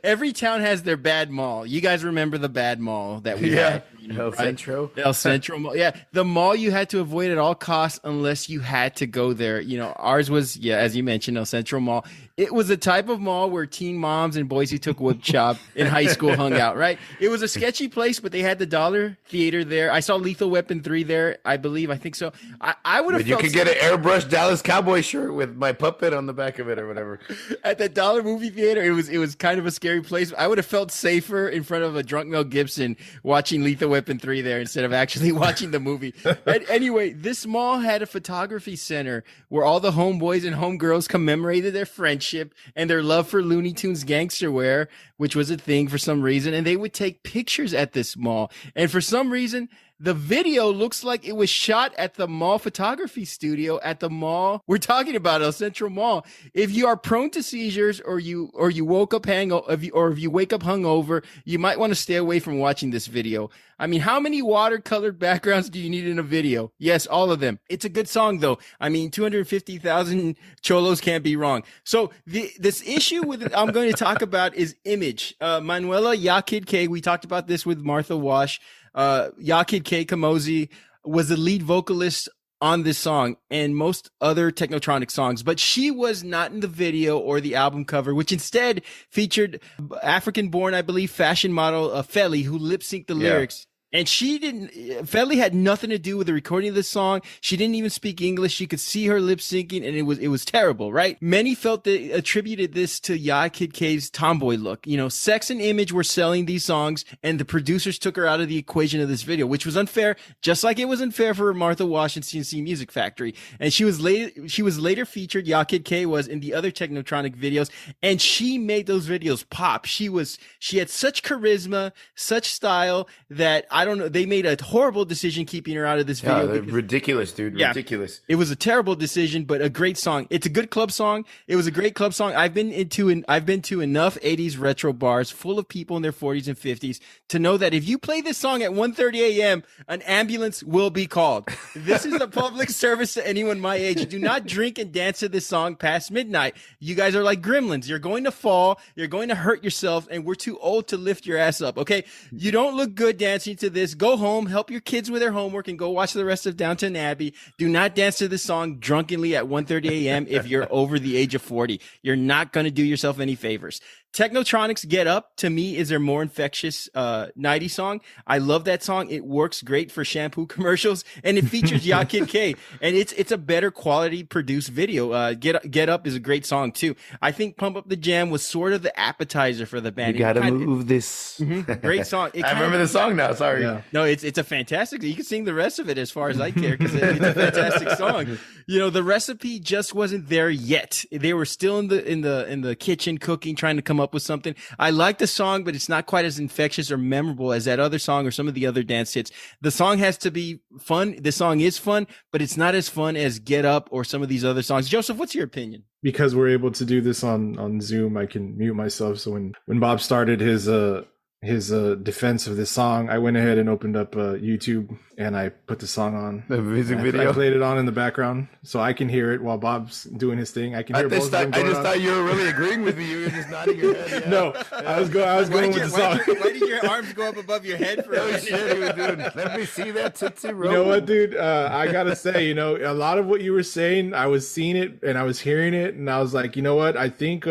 every town has their bad mall. You guys remember the bad mall that we had? El Centro. El Centro Mall. Yeah, the mall you had to avoid at all costs unless you had to go there. Ours was, as you mentioned, El Centro Mall. It was a type of mall where teen moms in Boise took wood chop in high school hung out, right? It was a sketchy place, but they had the Dollar Theater there. I saw Lethal Weapon 3 there, I believe. I think so. I would have. You could get an airbrush Dallas Cowboy shirt with my puppet on the back of it or whatever. At that Dollar movie theater, it was kind of a scary place. I would have felt safer in front of a drunk Mel Gibson watching Lethal Weapon 3 there instead of actually watching the movie. Anyway, this mall had a photography center where all the homeboys and homegirls commemorated their friendship and their love for Looney Tunes gangster wear which was a thing for some reason, and they would take pictures at this mall. And for some reason, the video looks like it was shot at the mall photography studio at the mall we're talking about, El Centro Mall. If you are prone to seizures, or you woke up if you wake up hungover, you might want to stay away from watching this video. I mean, how many watercolored backgrounds do you need in a video? Yes, all of them. It's a good song, though. I mean, 250,000 cholos can't be wrong. So this issue I'm going to talk about is image. Manuela Ya Kid K, we talked about this with Martha Wash. Ya Kid K Kamosi was the lead vocalist on this song and most other Technotronic songs, but she was not in the video or the album cover, which instead featured African-born, I believe, fashion model Feli, who lip-synced the lyrics. And Feli had nothing to do with the recording of this song. She didn't even speak English. You could see her lip syncing, and it was terrible, right? Many attributed this to Ya Kid K's tomboy look. You know, Sex and Image were selling these songs, and the producers took her out of the equation of this video, which was unfair, just like it was unfair for Martha Wash and CNC Music Factory. And she was later featured, Ya Kid K was, in the other Technotronic videos, and she made those videos pop. She had such charisma, such style that I don't know. They made a horrible decision keeping her out of this video. Yeah, ridiculous, dude. Yeah, ridiculous. It was a terrible decision, but a great song. It's a good club song. It was a great club song. I've been to enough 80s retro bars full of people in their 40s and 50s to know that if you play this song at 1:30 a.m., an ambulance will be called. This is a public service to anyone my age. Do not drink and dance to this song past midnight. You guys are like gremlins. You're going to fall. You're going to hurt yourself, and we're too old to lift your ass up, okay? You don't look good dancing to this. Go home, help your kids with their homework, and go watch the rest of Downton Abbey. Do not dance to this song drunkenly at 1:30 a.m. if you're over the age of 40. You're not going to do yourself any favors. Technotronic's Get Up, to me, is their more infectious 90s song. I love that song. It works great for shampoo commercials, and it features Ya Kid K. And it's a better quality produced video. Get Up is a great song, too. I think Pump Up the Jam was sort of the appetizer for the band. You gotta move this. Great song. I remember the song now. Sorry. Yeah. No, it's a fantastic. You can sing the rest of it as far as I care, because it's a fantastic song. You know, the recipe just wasn't there yet. They were still in the kitchen cooking, trying to come up with something. I like the song, but it's not quite as infectious or memorable as that other song or some of the other dance hits. The song has to be fun. The song is fun, but it's not as fun as Get Up or some of these other songs. Joseph, what's your opinion? Because we're able to do this on Zoom, I can mute myself. So when Bob started his defense of this song, I went ahead and opened up YouTube and I put the song on. The music video. I played it on in the background so I can hear it while Bob's doing his thing. I can hear both of them going on. Thought you were really agreeing with me. You were just nodding your head. Yeah. No, I was going with the song. Why did your arms go up above your head for a minute? Shit, you were doing. Let me see that Tootsie Roll. You know what, dude? I gotta say, a lot of what you were saying, I was seeing it and I was hearing it, and I was like, you know what? I think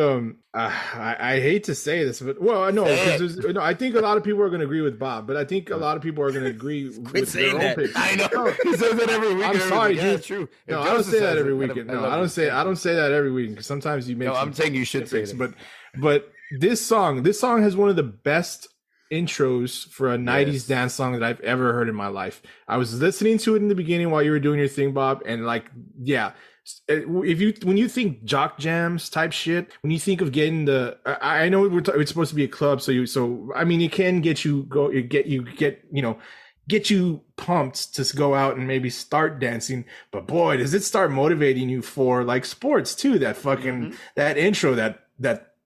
I hate to say this, but I think a lot of people are going to agree with Bob, but I think a lot of people are going to agree with their own picks. I know. He says that every week. I'm sorry, dude. Yeah, it's true. No, I don't say that every weekend. No, I don't say that every week, because sometimes you make. No, I'm saying you should say it. But this song has one of the best intros for a 90s dance song that I've ever heard in my life. I was listening to it in the beginning while you were doing your thing, Bob, and when you think jock jams type shit, when you think of getting I know it's supposed to be a club, it can get you pumped to go out and maybe start dancing, but boy, does it start motivating you for like sports too. That fucking that intro, that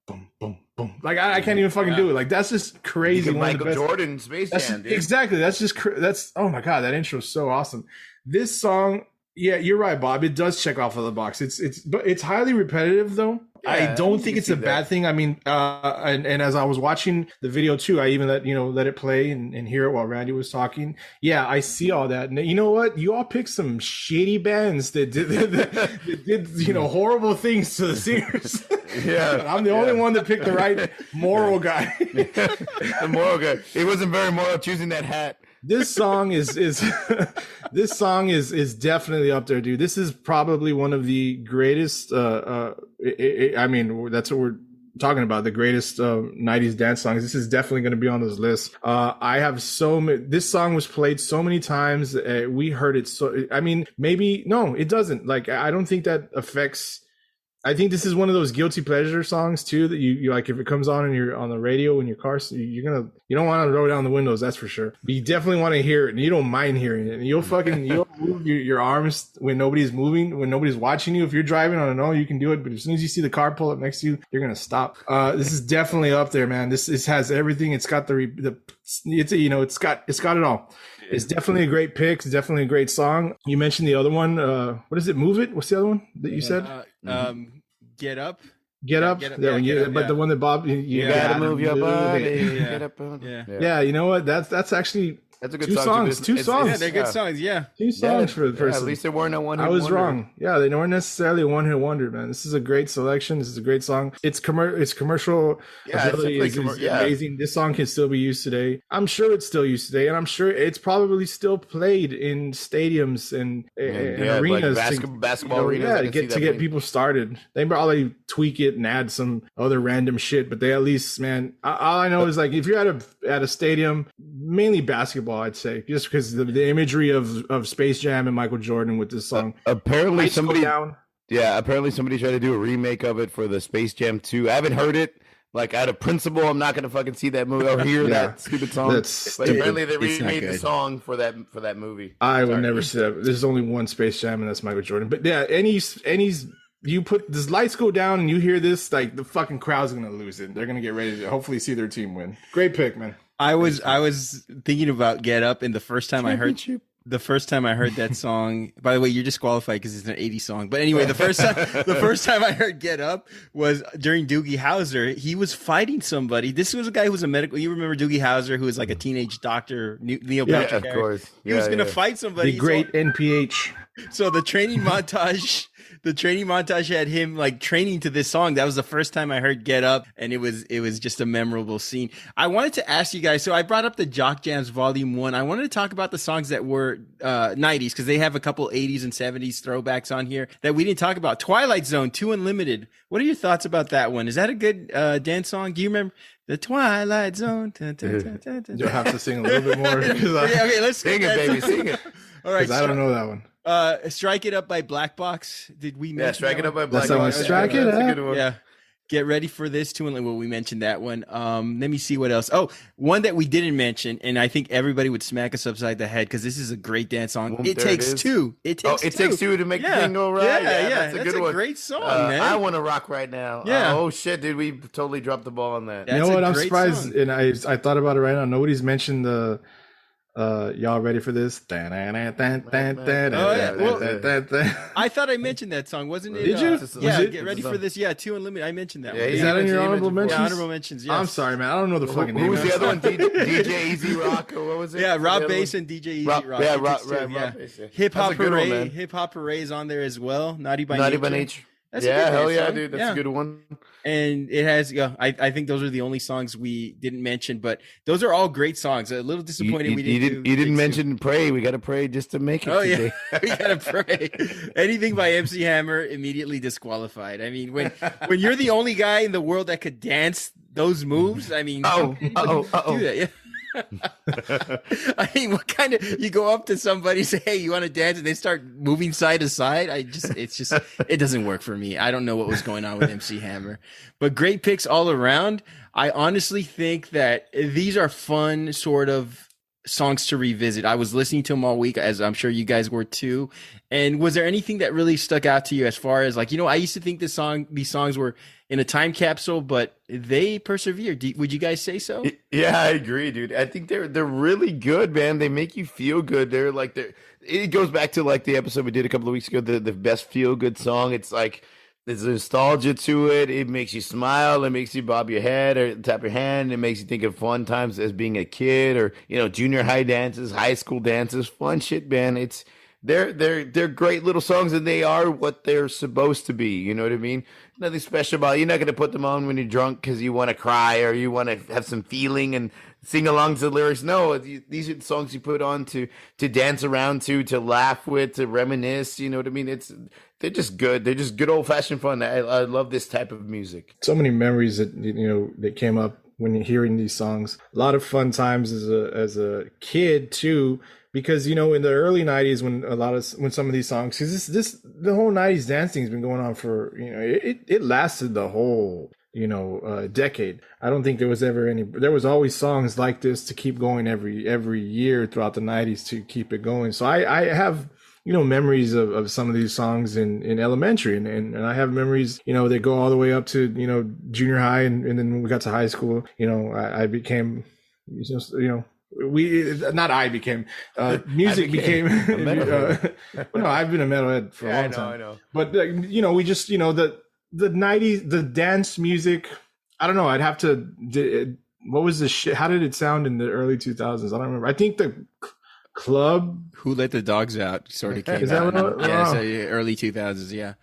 boom boom boom, like I can't even fucking do it. Like that's just crazy. Michael Jordan Space Jam, dude. Exactly. That's oh my god, that intro is so awesome. This song. Yeah, you're right, Bob. It does check off of the box. It's highly repetitive though. Yeah, I don't think it's a bad thing. I mean, and as I was watching the video too, I even let it play and hear it while Randy was talking. Yeah, I see all that. And you know what? You all picked some shitty bands that did horrible things to the singers. Yeah, I'm the only one that picked the right moral guy. The moral guy. He wasn't very moral choosing that hat. This song is definitely up there, dude. This is probably one of the greatest. I mean, that's what we're talking about. The greatest 90s dance songs. This is definitely going to be on this list. I have so many. This song was played so many times. We heard it. So I mean, maybe no, it doesn't. Like I don't think that affects I think this is one of those guilty pleasure songs too that you like. If it comes on and you're on the radio in your car, so you don't want to roll down the windows, that's for sure. But you definitely want to hear it, and you don't mind hearing it. And you'll move your arms when nobody's moving, when nobody's watching you. If you're driving on an own, you can do it. But as soon as you see the car pull up next to you, you're gonna stop. This is definitely up there, man. This has everything. It's got it's got it all. It's definitely a great pick. It's definitely a great song. You mentioned the other one. What is it? Move It? What's the other one that you said? Get Up. Get Up. But the one that Bob, you gotta move your body. Yeah. Get up. Yeah, you know what? That's actually That's a good two song. songs. Two songs. Yeah, they're good songs. Yeah. Two songs for the person. At least they weren't a one-hit I was wonder. wrong. Yeah, they weren't necessarily a one-hit wonder, man. This is a great selection. This is a great song. Its commercial ability is amazing. This song can still be used today. I'm sure it's still used today, and I'm sure it's probably still played in stadiums and arenas, like basketball arenas. Yeah, to get people started. They probably tweak it and add some other random shit, but they at least, man. All I know is like if you're at a stadium, mainly basketball, I'd say, just because the imagery of Space Jam and Michael Jordan with this song. Apparently somebody tried to do a remake of it for the Space Jam 2. I haven't heard it. Like out of principle, I'm not gonna fucking see that movie or hear that stupid song. But apparently they remade the song for that movie. I would never see that. There's only one Space Jam, and that's Michael Jordan. But yeah, you put this lights go down and you hear this, like the fucking crowd's gonna lose it. They're gonna get ready to hopefully see their team win. Great pick, man. I was thinking about Get Up, and the first time I heard that song, by the way, you're disqualified because it's an 80s song. But anyway, the first time I heard Get Up was during Doogie Howser. He was fighting somebody. This was a guy who was a medical. You remember Doogie Howser, who was like a teenage doctor, Neil Patrick. Yeah, of course. He was gonna fight somebody. The great NPH. So the training montage had him like training to this song. That was the first time I heard Get Up, and it was just a memorable scene. I wanted to ask you guys, so I brought up the Jock Jams Volume 1. I wanted to talk about the songs that were 90s, because they have a couple 80s and 70s throwbacks on here that we didn't talk about. Twilight Zone, 2 Unlimited. What are your thoughts about that one? Is that a good dance song? Do you remember the Twilight Zone? You'll have to sing a little bit more. Okay, let's sing it, baby. Sing it. All right. I don't know that one. Strike It Up by Black Box. Did we mention Strike It Up by Black Box? Strike It Up. That's a good one. Yeah. Get ready for this too. Well, we mentioned that one. Let me see what else. Oh, one that we didn't mention, and I think everybody would smack us upside the head because this is a great dance song. It Takes Two. It takes two to make the thing go right. Yeah. That's a good one. Great song, man. I Want to Rock Right Now. Yeah. Oh shit, dude, we totally dropped the ball on that. You know what? I'm surprised, song. And I thought about it right now. Nobody's mentioned the. Y'all ready for this? I thought I mentioned that song, wasn't it? Did you? Yeah, Get Ready for This. Yeah, 2 Unlimited. I mentioned that one. Is that in your honorable mentions? Yeah, honorable mentions, yes. I'm sorry, man. I don't know the fucking name. Who was the other one? DJ Easy Rock, or what was it? Yeah, Rob Bass and DJ Easy Rock. Yeah, Rob Bass. Hip Hop Hooray. Hip Hop Hooray is on there as well. Naughty by Nature. That's hell yeah, dude. That's a good one. And it has, I think those are the only songs we didn't mention, but those are all great songs. A little disappointed we didn't. You didn't mention Pray. We got to pray just to make it. Oh today. Yeah, we got to pray. Anything by MC Hammer immediately disqualified. I mean, when you're the only guy in the world that could dance those moves, I mean, do that? Yeah. I mean, what kind of, you go up to somebody, say, hey, you want to dance, and they start moving side to side? It doesn't work for me. I don't know what was going on with MC Hammer, but great picks all around. I honestly think that these are fun sort of songs to revisit. I was listening to them all week, as I'm sure you guys were too. And was there anything that really stuck out to you as far as like, I used to think these songs were in a time capsule, but they persevered. Would you guys say so? Yeah, I agree, dude. I think they're really good, man. They make you feel good. It goes back to like the episode we did a couple of weeks ago, the best feel good song. It's like there's nostalgia to it. It makes you smile. It makes you bob your head or tap your hand. It makes you think of fun times as being a kid, or junior high dances, high school dances, fun shit, man. They're great little songs, and they are what they're supposed to be. You know what I mean? Nothing special about it. You're not going to put them on when you're drunk because you want to cry or you want to have some feeling and sing along to the lyrics. No, these are the songs you put on to dance around to laugh with, to reminisce. You know what I mean? They're just good. They're just good old fashioned fun. I love this type of music. So many memories that came up when you're hearing these songs. A lot of fun times as a kid too, because in the early 90s when some of these songs, because the whole 90s dance thing's been going on for it lasted the whole decade. I don't think there was always songs like this to keep going every year throughout the 90s to keep it going. So I have memories of some of these songs in elementary, and I have memories that go all the way up to junior high, and then when we got to high school, I became music became no, I've been a metalhead for a long time. I know. But we just the 90s, the dance music, I don't know, I'd have to what was the shit, how did it sound in the early 2000s? I don't remember. I think the club Who Let the Dogs Out sort of came Is that out. what So early 2000s, yeah.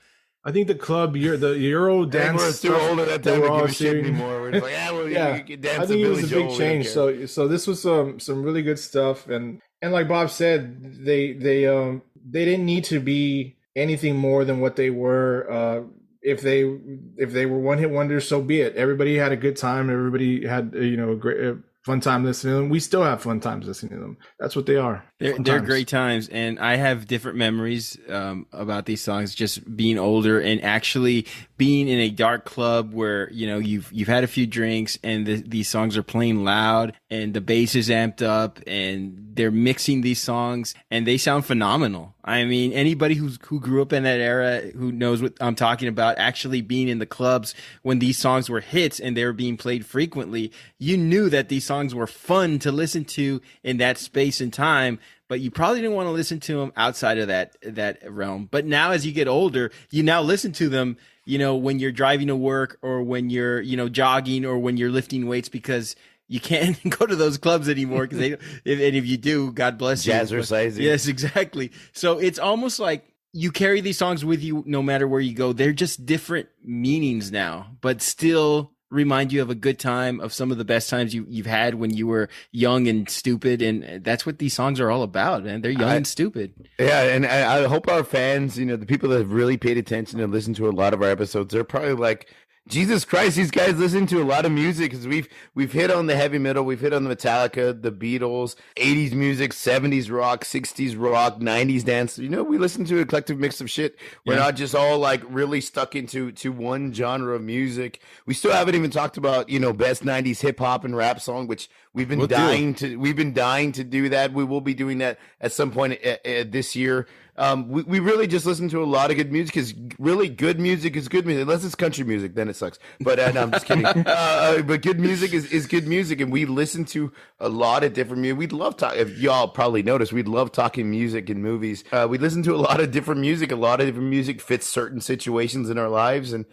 I think the club, the Euro dance. We're too old at that time to give a shit anymore. We're just like, you can dance. I think it was a big change. So this was some really good stuff, and like Bob said, they didn't need to be anything more than what they were. If they were one hit wonders, so be it. Everybody had a good time. Everybody had a great fun time listening to them. We still have fun times listening to them. That's what they are. They're great times, and I have different memories about these songs. Just being older and actually being in a dark club where you've had a few drinks, and these songs are playing loud, and the bass is amped up, and they're mixing these songs, and they sound phenomenal. I mean, anybody who grew up in that era who knows what I'm talking about, actually being in the clubs when these songs were hits and they were being played frequently, you knew that these songs were fun to listen to in that space and time, but you probably didn't want to listen to them outside of that realm. But now as you get older, you now listen to them, when you're driving to work, or when you're, jogging, or when you're lifting weights, because you can't go to those clubs anymore, because if you do, God bless you. Jazzercising. Yes, exactly. So it's almost like you carry these songs with you no matter where you go. They're just different meanings now, but still remind you of a good time, of some of the best times you've had when you were young and stupid. And that's what these songs are all about, man. They're young and stupid. Yeah, and I hope our fans, the people that have really paid attention and listened to a lot of our episodes, they're probably like, Jesus Christ, these guys listen to a lot of music, because we've hit on the heavy metal, we've hit on the Metallica, the Beatles, 80s music, 70s rock, 60s rock, 90s dance. We listen to an eclectic mix of shit. We're not just all like really stuck into one genre of music. We still haven't even talked about best 90s hip hop and rap song, which we've been dying to do that. We will be doing that at some point this year. We really just listen to a lot of good music, because really good music is good music. Unless it's country music, then it sucks. But no, I'm just kidding. But good music is good music, and we listen to a lot of different music. We'd love to, if y'all probably noticed, we'd love talking music and movies. We listen to a lot of different music. A lot of different music fits certain situations in our lives, and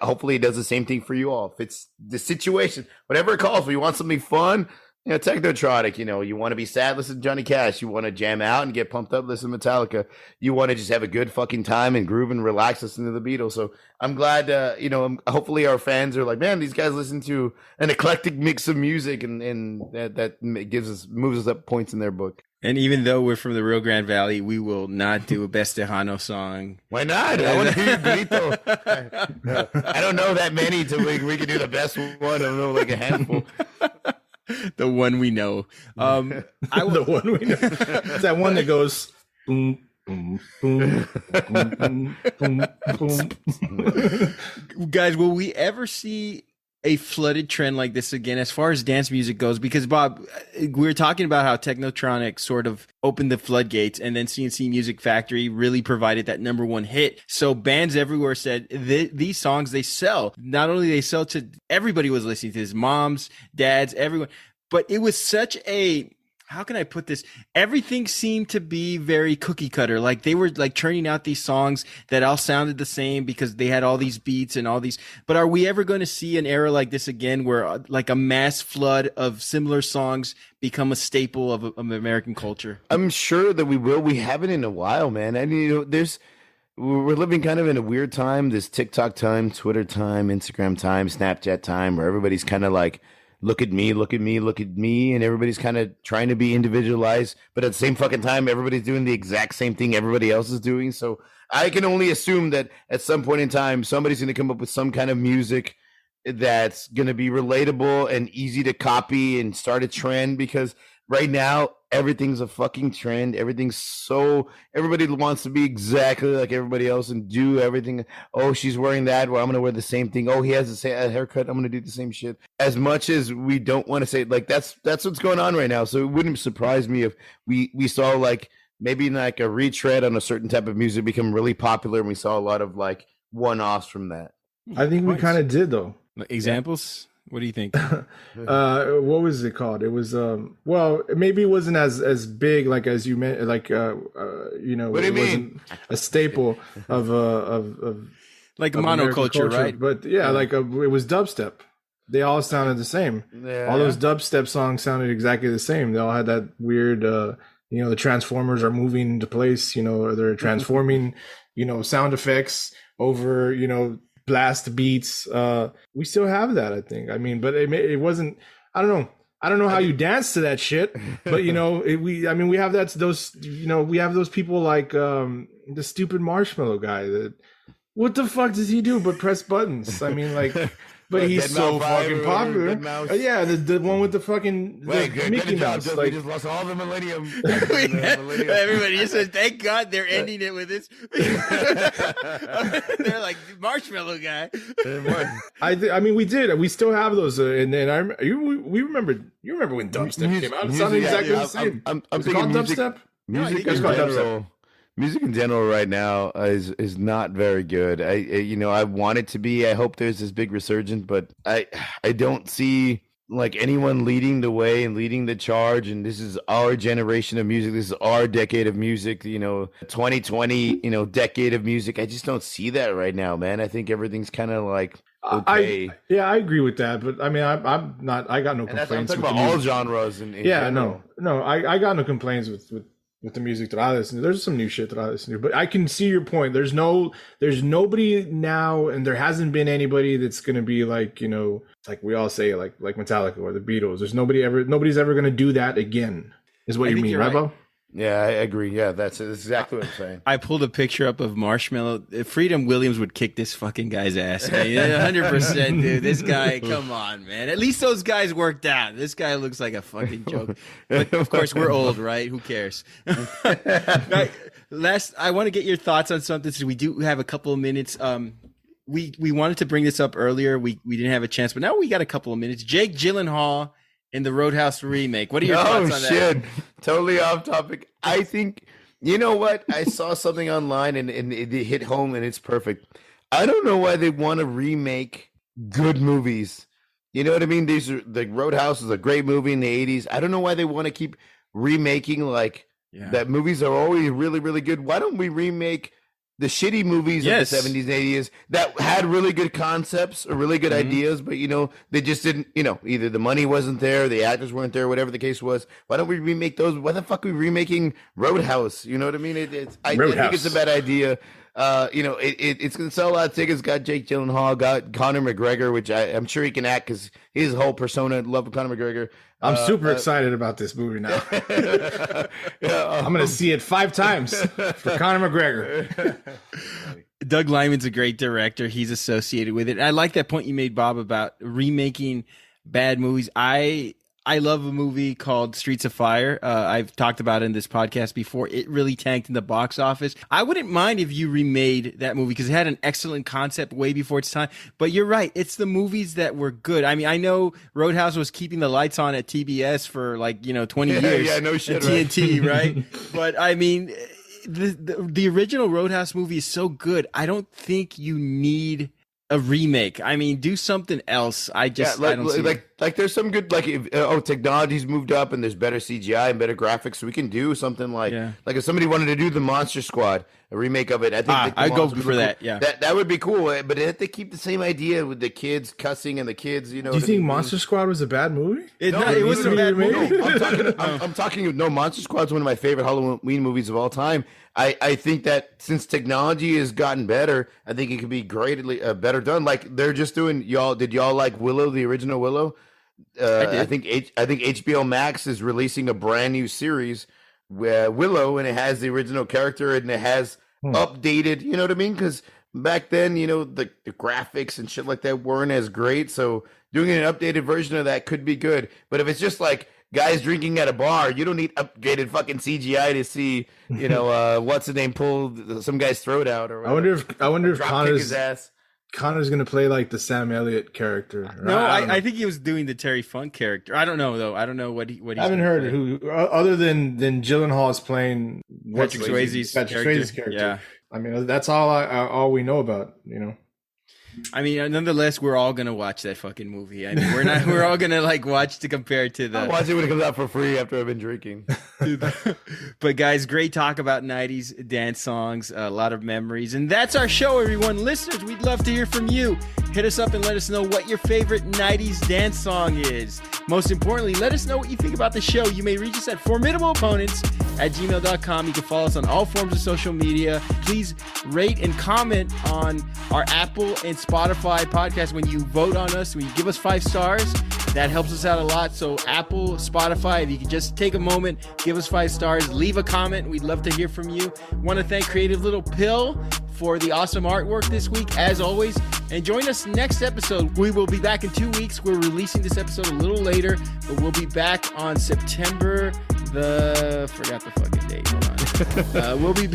hopefully it does the same thing for you all. Fits the situation, whatever it calls for. You want something fun? Technotronic, you want to be sad, listen to Johnny Cash. You want to jam out and get pumped up, listen to Metallica. You want to just have a good fucking time and groove and relax, listen to the Beatles. So I'm glad, hopefully our fans are like, man, these guys listen to an eclectic mix of music, and that moves us up points in their book. And even though we're from the Rio Grande Valley, we will not do a Best Tejano song. Why not? I want to hear you grito. I don't know that many till we can do the best one. I don't know, like a handful. The one we know. The one we know. It's that one that goes boom, boom, boom, boom, boom, boom, boom. Guys, will we ever see a flooded trend like this again as far as dance music goes? Because Bob, we were talking about how Technotronic sort of opened the floodgates, and then CNC Music Factory really provided that number one hit. So bands everywhere said these songs, they sell. Not only they sell to everybody was listening to this, moms, dads, everyone. But it was such a, how can I put this? Everything seemed to be very cookie cutter. Like they were like churning out these songs that all sounded the same because they had all these beats and all these. But are we ever going to see an era like this again, where like a mass flood of similar songs become a staple of American culture? I'm sure that we will. We haven't in a while, man. And we're living kind of in a weird time, this TikTok time, Twitter time, Instagram time, Snapchat time, where everybody's kind of like, look at me, look at me, look at me. And everybody's kind of trying to be individualized. But at the same fucking time, everybody's doing the exact same thing everybody else is doing. So I can only assume that at some point in time, somebody's going to come up with some kind of music that's going to be relatable and easy to copy and start a trend. Because right now everything's a fucking trend. Everybody wants to be exactly like everybody else and do everything. Oh, she's wearing that. Well, I'm gonna wear the same thing. Oh, he has the same haircut. I'm gonna do the same shit. As much as we don't want to say, like, that's what's going on right now. So it wouldn't surprise me if we saw like maybe like a retread on a certain type of music become really popular, and we saw a lot of like one-offs from that. I think we kind of did though. Examples? What do you think? What was it called? It was well, maybe it wasn't as big like as you meant, like you know, what do you wasn't a staple of like of monoculture, culture, right? But yeah, like it was dubstep. They all sounded the same. Yeah. All those dubstep songs sounded exactly the same. They all had that weird you know, the transformers are moving into place, you know, or they're transforming, you know, sound effects over, you know, blast beats. We still have that, I think. I mean, but it wasn't. I don't know how you dance to that shit, but you know, we have those, you know, we have those people like the stupid marshmallow guy. That what the fuck does he do but press buttons? I mean, like, but he's so fucking popular. Yeah, the one with the fucking Mickey Mouse. Like, we just lost all the millennium. Everybody just says, "Thank God they're ending it with this." They're like marshmallow guy. I mean, we did. We still have those, and then we remember. You remember when dubstep came out? It sounded exactly the same. I'm thinking music, dubstep. Music No, in general. Music in general right now is not very good. I want it to be. I hope there's this big resurgence, but I don't see like anyone leading the way and leading the charge. And this is our generation of music. This is our decade of music. You know, 2020. You know, decade of music. I just don't see that right now, man. I think everything's kind of like okay. I agree with that, but I mean, I'm not. I got no complaints. I'm talking about all genres. In general. No. I got no complaints with the music that I listen to. There's some new shit that I listen to, but I can see your point. There's nobody now, and there hasn't been anybody that's going to be like, you know, like we all say, like Metallica or the Beatles. Nobody's ever going to do that again, is what you mean, right, Bo? Yeah, I agree. Yeah, that's exactly what I'm saying. I pulled a picture up of Marshmallow. Freedom Williams would kick this fucking guy's ass, man. 100%, dude. This guy, come on, man. At least those guys worked out. This guy looks like a fucking joke. But, of course, we're old, right? Who cares? Last, I want to get your thoughts on something. So we do have a couple of minutes. We wanted to bring this up earlier. We didn't have a chance, but now we got a couple of minutes. Jake Gyllenhaal in the Roadhouse remake. What are your thoughts on that? Oh, shit. Totally off topic. I think, you know what? I saw something online and it hit home and it's perfect. I don't know why they want to remake good movies. You know what I mean? The Roadhouse is a great movie in the 80s. I don't know why they want to keep remaking that movies are always really, really good. Why don't we remake the shitty movies of the 70s and 80s that had really good concepts or really good ideas, but, you know, they just didn't, you know, either the money wasn't there, the actors weren't there, whatever the case was. Why don't we remake those? Why the fuck are we remaking Roadhouse? You know what I mean? I think it's a bad idea. You know, it's going to sell a lot of tickets. Got Jake Gyllenhaal, got Conor McGregor, which I'm sure he can act because his whole persona, love Conor McGregor. I'm super excited about this movie now. I'm going to see it 5 times for Conor McGregor. Doug Liman's a great director. He's associated with it. I like that point you made, Bob, about remaking bad movies. I love a movie called Streets of Fire. I've talked about it in this podcast before. It really tanked in the box office. I wouldn't mind if you remade that movie because it had an excellent concept way before its time. But you're right. It's the movies that were good. I mean, I know Roadhouse was keeping the lights on at TBS for 20 years. Yeah, no shit. TNT, right? But I mean, the original Roadhouse movie is so good. I don't think you need a remake. I mean, do something else. I don't see like there's some good technology's moved up and there's better CGI and better graphics, so we can do something like if somebody wanted to do the Monster Squad, a remake of it. I think I'd go for that. Yeah, that would be cool. But they have to keep the same idea with the kids cussing and the kids. You know, do you think Monster Squad was a bad movie? It wasn't a bad movie. I'm talking. No, Monster Squad's one of my favorite Halloween movies of all time. I think that since technology has gotten better, I think it could be greatly better done. Like they're just doing. Did y'all like Willow, the original Willow? I think HBO Max is releasing a brand new series, Willow, and it has the original character and it has updated. You know what I mean? Because back then, you know, the graphics and shit like that weren't as great. So doing an updated version of that could be good. But if it's just like guys drinking at a bar. You don't need upgraded fucking CGI to see, what's the name pull some guy's throat out or whatever. I wonder if his ass. Connor's gonna play like the Sam Elliott character. No, I think he was doing the Terry Funk character. I don't know though. I don't know what he's I haven't heard who other than Gyllenhaal is playing Patrick Swayze's character. Yeah, I mean that's all we know about. I mean, nonetheless, we're all gonna watch that fucking movie. I mean, we're all gonna like watch to compare it to the. I'll watch it when it comes out for free after I've been drinking. But guys, great talk about 90s dance songs, a lot of memories, and that's our show, everyone. Listeners, we'd love to hear from you. Hit us up and let us know what your favorite 90s dance song is. Most importantly, let us know what you think about the show. You may reach us at formidableopponents@gmail.com. You can follow us on all forms of social media. Please rate and comment on our Apple and Spotify podcast. When you vote on us, when you give us 5 stars, that helps us out a lot. So Apple, Spotify, if you can just take a moment, give us 5 stars, leave a comment. We'd love to hear from you. Want to thank Creative Little Pill for the awesome artwork this week, as always. And join us next episode. We will be back in 2 weeks. We're releasing this episode a little later, but we'll be back on September forgot the fucking date. Hold on. We'll be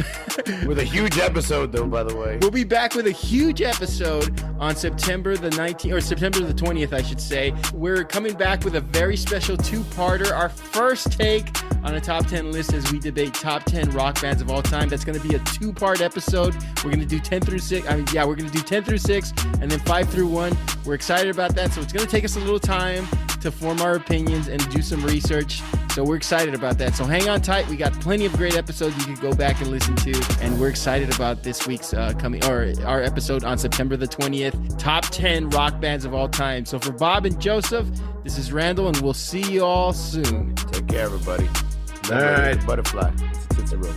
with a huge episode, though, by the way. We'll be back with a huge episode on September the 19th, or September the 20th, I should say. We're coming back with a very special 2-parter. Our first take on a top 10 list as we debate top 10 rock bands of all time. That's going to be a 2-part episode. We're going to do 10 through 6. We're going to do 10 through 6 and then 5 through 1. We're excited about that. So it's going to take us a little time to form our opinions and do some research. So we're excited about that. So hang on tight. We got plenty of great episodes you can go back and listen to. And we're excited about this week's our episode on September the 20th. Top 10 rock bands of all time. So for Bob and Joseph, this is Randall, and we'll see you all soon. Take care, everybody. All right. Butterfly. It's a rope.